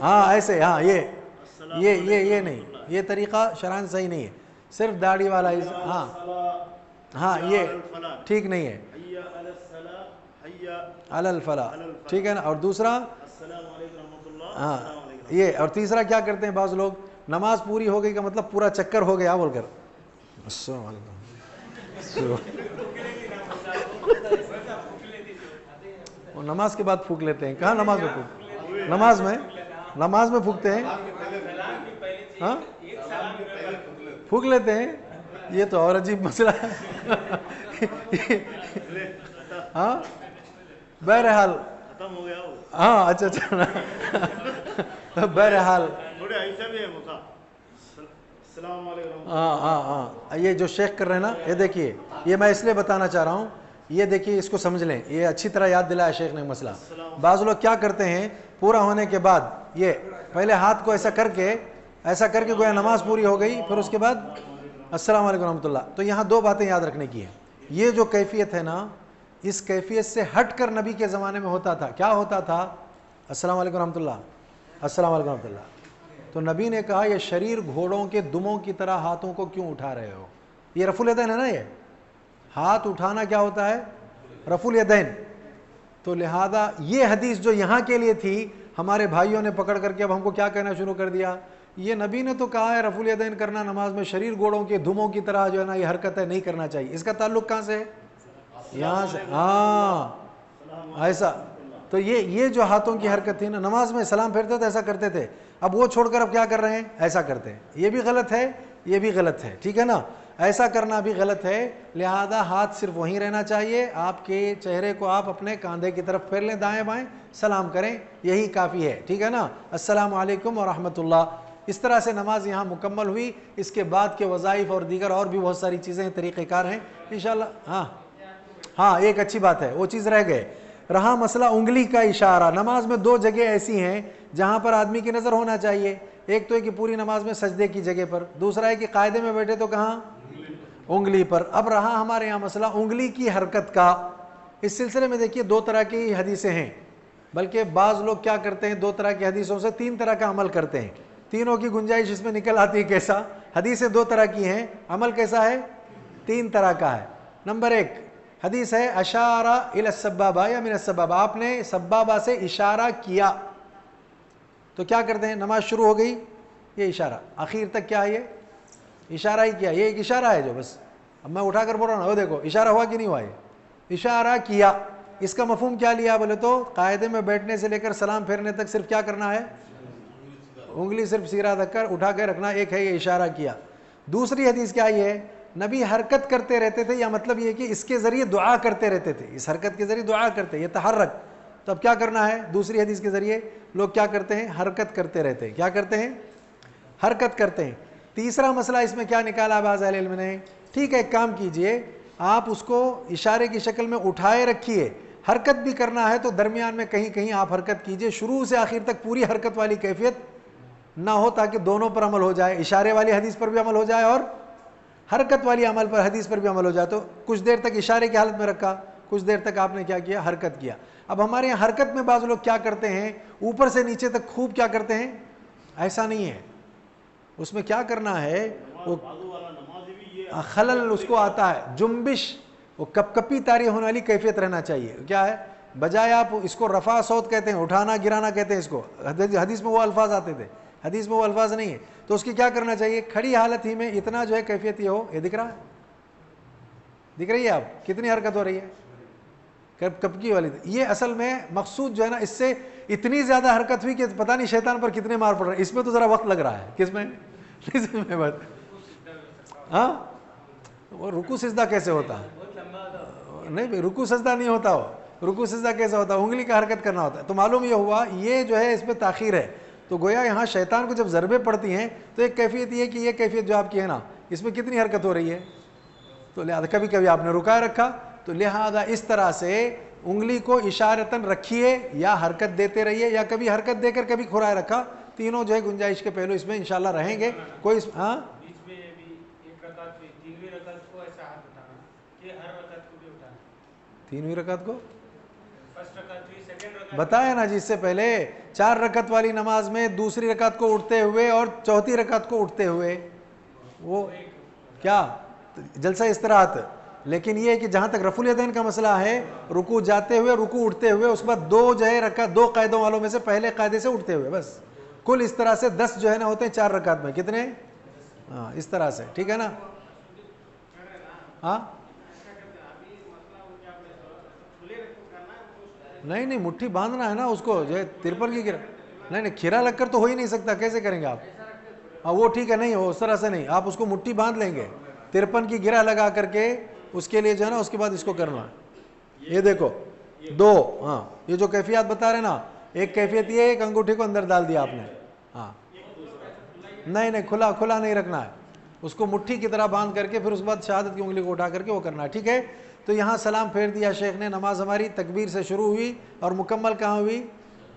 ہاں ایسے، ہاں یہ نہیں، یہ طریقہ شرعاً صحیح نہیں ہے. صرف داڑھی والا ہاں ہاں یہ ٹھیک نہیں ہے. علی الفلاح ٹھیک ہے نا. اور دوسرا ہاں یہ، اور تیسرا کیا کرتے ہیں بعض لوگ، نماز پوری ہو گئی کا مطلب پورا چکر ہو گیا بول کر السلام علیکم، وہ نماز کے بعد پھونک لیتے ہیں. کہاں نماز میں پھونک، نماز میں پھونکتے ہیں، ہاں پھونک لیتے ہیں. یہ تو اور عجیب مسئلہ ہے. ہاں بہرحال ہاں اچھا بہرحال ہاں یہ جو شیخ کر رہے ہیں نا، یہ دیکھیے، یہ میں اس لیے بتانا چاہ رہا ہوں، یہ دیکھیے اس کو سمجھ لیں، یہ اچھی طرح یاد دلایا شیخ نے مسئلہ. بعض لوگ کیا کرتے ہیں پورا ہونے کے بعد یہ پہلے ہاتھ کو ایسا کر کے گویا نماز پوری ہو گئی، پھر اس کے بعد السلام علیکم ورحمۃ اللہ. تو یہاں دو باتیں یاد رکھنے کی ہیں. یہ جو کیفیت ہے نا، اس کیفیت سے ہٹ کر نبی کے زمانے میں ہوتا تھا. کیا ہوتا تھا؟ السلام علیکم ورحمۃ اللہ، السلام علیکم ورحمۃ اللہ. تو نبی نے کہا یہ شریر گھوڑوں کے دموں کی طرح ہاتھوں کو کیوں اٹھا رہے ہو؟ یہ رفع الیدین ہے نا، یہ ہاتھ اٹھانا کیا ہوتا ہے؟ رفع الیدین. تو لہذا یہ حدیث جو یہاں کے لیے تھی، ہمارے بھائیوں نے پکڑ کر کے اب ہم کو کیا کہنا شروع کر دیا، یہ نبی نے تو کہا ہے رفع الیدین کرنا نماز میں شریر گھوڑوں کے دموں کی طرح جو ہے نا یہ حرکت ہے، نہیں کرنا چاہیے. اس کا تعلق کہاں سے ہے؟ یہاں سے. ہاں ایسا. تو یہ جو ہاتھوں کی حرکت تھی نا، نماز میں سلام پھیرتے تھے ایسا کرتے تھے، اب وہ چھوڑ کر اب کیا کر رہے ہیں؟ ایسا کرتے ہیں. یہ بھی غلط ہے، یہ بھی غلط ہے، ٹھیک ہے نا. ایسا کرنا بھی غلط ہے. لہذا ہاتھ صرف وہیں رہنا چاہیے، آپ کے چہرے کو آپ اپنے کاندھے کی طرف پھیر لیں، دائیں بائیں سلام کریں، یہی کافی ہے، ٹھیک ہے نا. السلام علیکم ورحمۃ اللہ. اس طرح سے نماز یہاں مکمل ہوئی. اس کے بعد کے وظائف اور دیگر اور بھی بہت ساری چیزیں طریقہ کار ہیں انشاءاللہ. ہاں ایک اچھی بات ہے، وہ چیز رہ گئے. رہا مسئلہ انگلی کا اشارہ. نماز میں دو جگہ ایسی ہیں جہاں پر آدمی کی نظر ہونا چاہیے. ایک تو ہے کہ پوری نماز میں سجدے کی جگہ پر، دوسرا ہے کہ قاعدے میں بیٹھے تو کہاں؟ انگلی پر. اب رہا ہمارے یہاں مسئلہ انگلی کی حرکت کا. اس سلسلے میں دیکھیے دو طرح کی حدیثیں ہیں، بلکہ بعض لوگ کیا کرتے ہیں، دو طرح کی حدیثوں سے تین طرح کا عمل کرتے ہیں. تینوں کی گنجائش اس میں نکل آتی ہے. کیسا؟ حدیثیں دو طرح کی ہیں، عمل کیسا ہے؟ تین طرح کا ہے. نمبر ایک حدیث ہے اشارہ الی السبابہ یا من السبابہ، آپ نے سبابہ سے اشارہ کیا. تو کیا کرتے ہیں؟ نماز شروع ہو گئی، یہ اشارہ آخر تک کیا ہے؟ یہ اشارہ ہی کیا، یہ ایک اشارہ ہے جو بس. اب میں اٹھا کر بول رہا ہوں وہ دیکھو اشارہ ہوا کہ نہیں ہوا، یہ اشارہ کیا. اس کا مفہوم کیا لیا بولے تو قاعدے میں بیٹھنے سے لے کر سلام پھیرنے تک صرف کیا کرنا ہے؟ انگلی صرف سیرا رکھ کر اٹھا کے رکھنا، ایک ہے یہ اشارہ کیا. دوسری حدیث کیا یہ ہے؟ نبی حرکت کرتے رہتے تھے، یا مطلب یہ کہ اس کے ذریعے دعا کرتے رہتے تھے، اس حرکت کے ذریعے دعا کرتے، یہ تحرک. تو اب کیا کرنا ہے؟ دوسری حدیث کے ذریعے لوگ کیا کرتے ہیں؟ حرکت کرتے رہتے ہیں. کیا کرتے ہیں؟ حرکت کرتے ہیں. تیسرا مسئلہ اس میں کیا نکالا بعض اہل علم نے؟ ٹھیک ہے ایک کام کیجئے، آپ اس کو اشارے کی شکل میں اٹھائے رکھیے، حرکت بھی کرنا ہے تو درمیان میں کہیں کہیں آپ حرکت کیجئے، شروع سے آخر تک پوری حرکت والی کیفیت نہ ہو، تاکہ دونوں پر عمل ہو جائے، اشارے والی حدیث پر بھی عمل ہو جائے اور حرکت والی عمل پر حدیث پر بھی عمل ہو جائے. تو کچھ دیر تک اشارے کی حالت میں رکھا، کچھ دیر تک آپ نے کیا کیا؟ حرکت کیا. اب ہمارے یہاں حرکت میں بعض لوگ کیا کرتے ہیں؟ اوپر سے نیچے تک خوب کیا کرتے ہیں؟ ایسا نہیں ہے. اس میں کیا کرنا ہے؟ وہ خلل اس کو آتا ہے، جنبش، وہ کپ کپی طاری ہونے والی کیفیت رہنا چاہیے. کیا ہے؟ بجائے آپ اس کو رفع صوت کہتے ہیں، اٹھانا گرانا کہتے ہیں اس کو، حدیث میں وہ الفاظ آتے تھے، حدیث میں وہ الفاظ نہیں ہے. تو اس کی کیا کرنا چاہیے؟ کھڑی حالت ہی میں اتنا جو ہے کیفیت یہ ہو. یہ دکھ رہا ہے؟ دکھ رہی ہے آپ کتنی حرکت ہو رہی ہے؟ کپکی والی. یہ اصل میں مقصود جو ہے نا، اس سے اتنی زیادہ حرکت ہوئی کہ پتہ نہیں شیطان پر کتنے مار پڑ رہے ہیں. اس میں تو ذرا وقت لگ رہا ہے. کس میں؟ ہاں وہ رکوع سجدہ کیسے ہوتا ہے؟ نہیں بھائی رکوع سجدہ نہیں ہوتا. وہ رکوع سجدہ کیسے ہوتا ہے؟ انگلی کا حرکت کرنا ہوتا ہے. تو معلوم یہ ہوا یہ جو ہے اس میں تاخیر ہے. تو گویا یہاں شیطان کو جب ضربیں پڑتی ہیں تو ایک کیفیت یہ کہ یہ کیفیت جو آپ کی ہے نا، اس میں کتنی حرکت ہو رہی ہے. تو لہٰذا کبھی کبھی آپ نے رکا رکھا، تو لہذا اس طرح سے انگلی کو اشارتاً رکھیے، یا حرکت دیتے رہیے، یا کبھی حرکت دے کر کبھی کھرائے رکھا. تینوں جو ہے گنجائش کے پہلو اس میں انشاءاللہ رہیں گے. کوئی ہاں تینویں رکعت کو بتایا نا جی اس سے پہلے 4 رکعت والی نماز میں دوسری رکعت کو اٹھتے ہوئے اور چوتھی رکعت کو اٹھتے ہوئے وہ کیا جلسہ استراحت. لیکن یہ کہ جہاں تک رفع الیدین کا مسئلہ ہے رکوع جاتے ہوئے رکوع اٹھتے ہوئے اس کے بعد 2 جو ہے رکعت 2 قاعدوں والوں میں سے پہلے قاعدے سے اٹھتے ہوئے بس کل اس طرح سے 10 جو ہے نا ہوتے ہیں 4 رکعت میں کتنے ہاں اس طرح سے ٹھیک ہے نا. ہاں نہیں مٹھی باندھنا ہے نا اس کو جو ہے 53 کی گرا نہیں کھیرا لگ کر تو ہو ہی نہیں سکتا کیسے کریں گے آپ. ہاں وہ ٹھیک ہے نہیں ہو اس طرح سے نہیں آپ اس کو مٹھی باندھ لیں گے 53 کی گرہ لگا کر کے اس کے لیے جو ہے نا اس کے بعد اس کو کرنا. یہ دیکھو 2 ہاں یہ جو کیفیت بتا رہے نا ایک کیفیت یہ ایک انگوٹھی کو اندر ڈال دیا آپ نے ہاں نہیں کھلا نہیں رکھنا ہے اس کو مٹھی کی طرح باندھ کر کے پھر اس کے بعد شہادت کی انگلی کو اٹھا کر کے وہ کرنا ہے ٹھیک ہے. تو یہاں سلام پھیر دیا شیخ نے نماز ہماری تکبیر سے شروع ہوئی اور مکمل کہاں ہوئی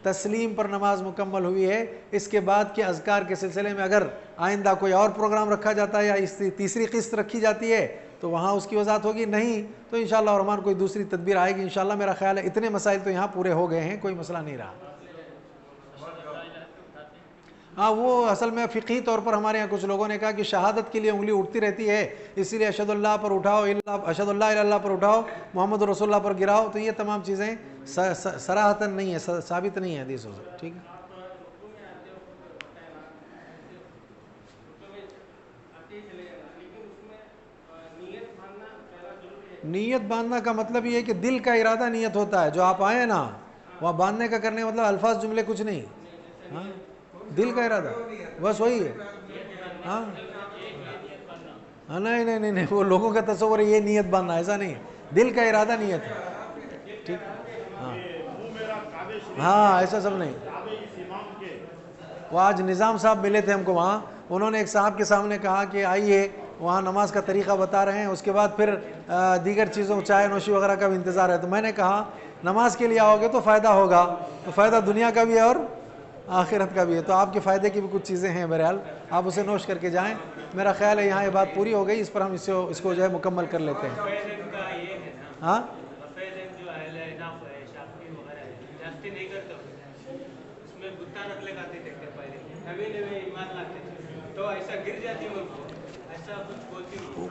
تسلیم پر نماز مکمل ہوئی ہے. اس کے بعد کے اذکار کے سلسلے میں اگر آئندہ کوئی اور پروگرام رکھا جاتا ہے یا اس تیسری قسط رکھی جاتی ہے تو وہاں اس کی وضاحت ہوگی نہیں تو انشاءاللہ الرحمن کوئی دوسری تدبیر آئے گی انشاءاللہ. میرا خیال ہے اتنے مسائل تو یہاں پورے ہو گئے ہیں کوئی مسئلہ نہیں رہا. ہاں وہ اصل میں فقہی طور پر ہمارے یہاں کچھ لوگوں نے کہا کہ شہادت کے لیے انگلی اٹھتی رہتی ہے اس لیے اشہد اللہ پر اٹھاؤ اشہد اللہ الا اللہ پر اٹھاؤ محمد رسول اللہ پر گراؤ. تو یہ تمام چیزیں صراحتاً نہیں ہے ثابت نہیں ہے حدیثوں سے ٹھیک ہے. نیت باندھنا کا مطلب یہ ہے کہ دل کا ارادہ نیت ہوتا ہے جو آپ آئے نا وہاں باندھنے کا کرنے کا مطلب الفاظ جملے کچھ نہیں ہاں دل کا ارادہ بس وہی ہے. ہاں نہیں وہ لوگوں کا تصور ہے یہ نیت باندھنا ایسا نہیں دل کا ارادہ نیت ہے ٹھیک ہاں ہاں ایسا سب نہیں. وہ آج نظام صاحب ملے تھے ہم کو وہاں انہوں نے ایک صاحب کے سامنے کہا کہ آئیے وہاں نماز کا طریقہ بتا رہے ہیں اس کے بعد پھر دیگر چیزوں چائے نوشی وغیرہ کا بھی انتظار ہے. تو میں نے کہا نماز کے لیے آؤ گے تو فائدہ ہوگا تو فائدہ دنیا کا بھی ہے اور آخرت کا بھی ہے. تو آپ کے فائدے کی بھی کچھ چیزیں ہیں بہرحال آپ اسے نوش کر کے جائیں. میرا خیال ہے یہاں یہ بات پوری ہو گئی اس پر ہم اس کو جو ہے مکمل کر لیتے ہیں. ہاں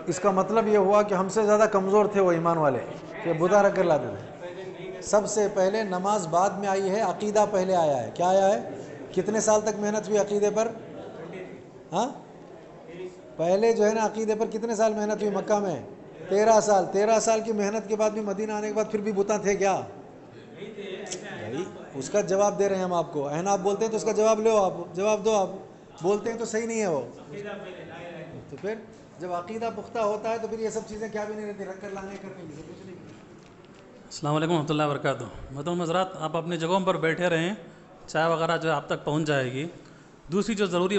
اس کا مطلب یہ ہوا کہ ہم سے زیادہ کمزور تھے وہ ایمان والے کہ بتا رکھ کر لاتے تھے. سب سے پہلے نماز بعد میں آئی ہے عقیدہ پہلے آیا ہے. کیا آیا ہے کتنے سال تک محنت ہوئی عقیدے پر ہاں پہلے جو ہے نا عقیدے پر کتنے سال محنت ہوئی مکہ میں 13 سال کی محنت کے بعد بھی مدینہ آنے کے بعد پھر بھی بتاں تھے کیا بھائی اس کا جواب دے رہے ہیں ہم آپ کو. آپ بولتے ہیں تو اس کا جواب لو آپ جواب دو آپ بولتے ہیں تو صحیح نہیں ہے وہ. تو پھر جب عقیدہ پختہ ہوتا ہے تو پھر یہ سب چیزیں کیا بھی نہیں رہتی رکھ کر لانے کرنے کی کچھ نہیں. السلام علیکم ورحمۃ اللہ وبرکاتہ. محترم حضرات آپ اپنی جگہوں پر بیٹھے رہیں چائے وغیرہ جو آپ تک پہنچ جائے گی. دوسری جو ضروری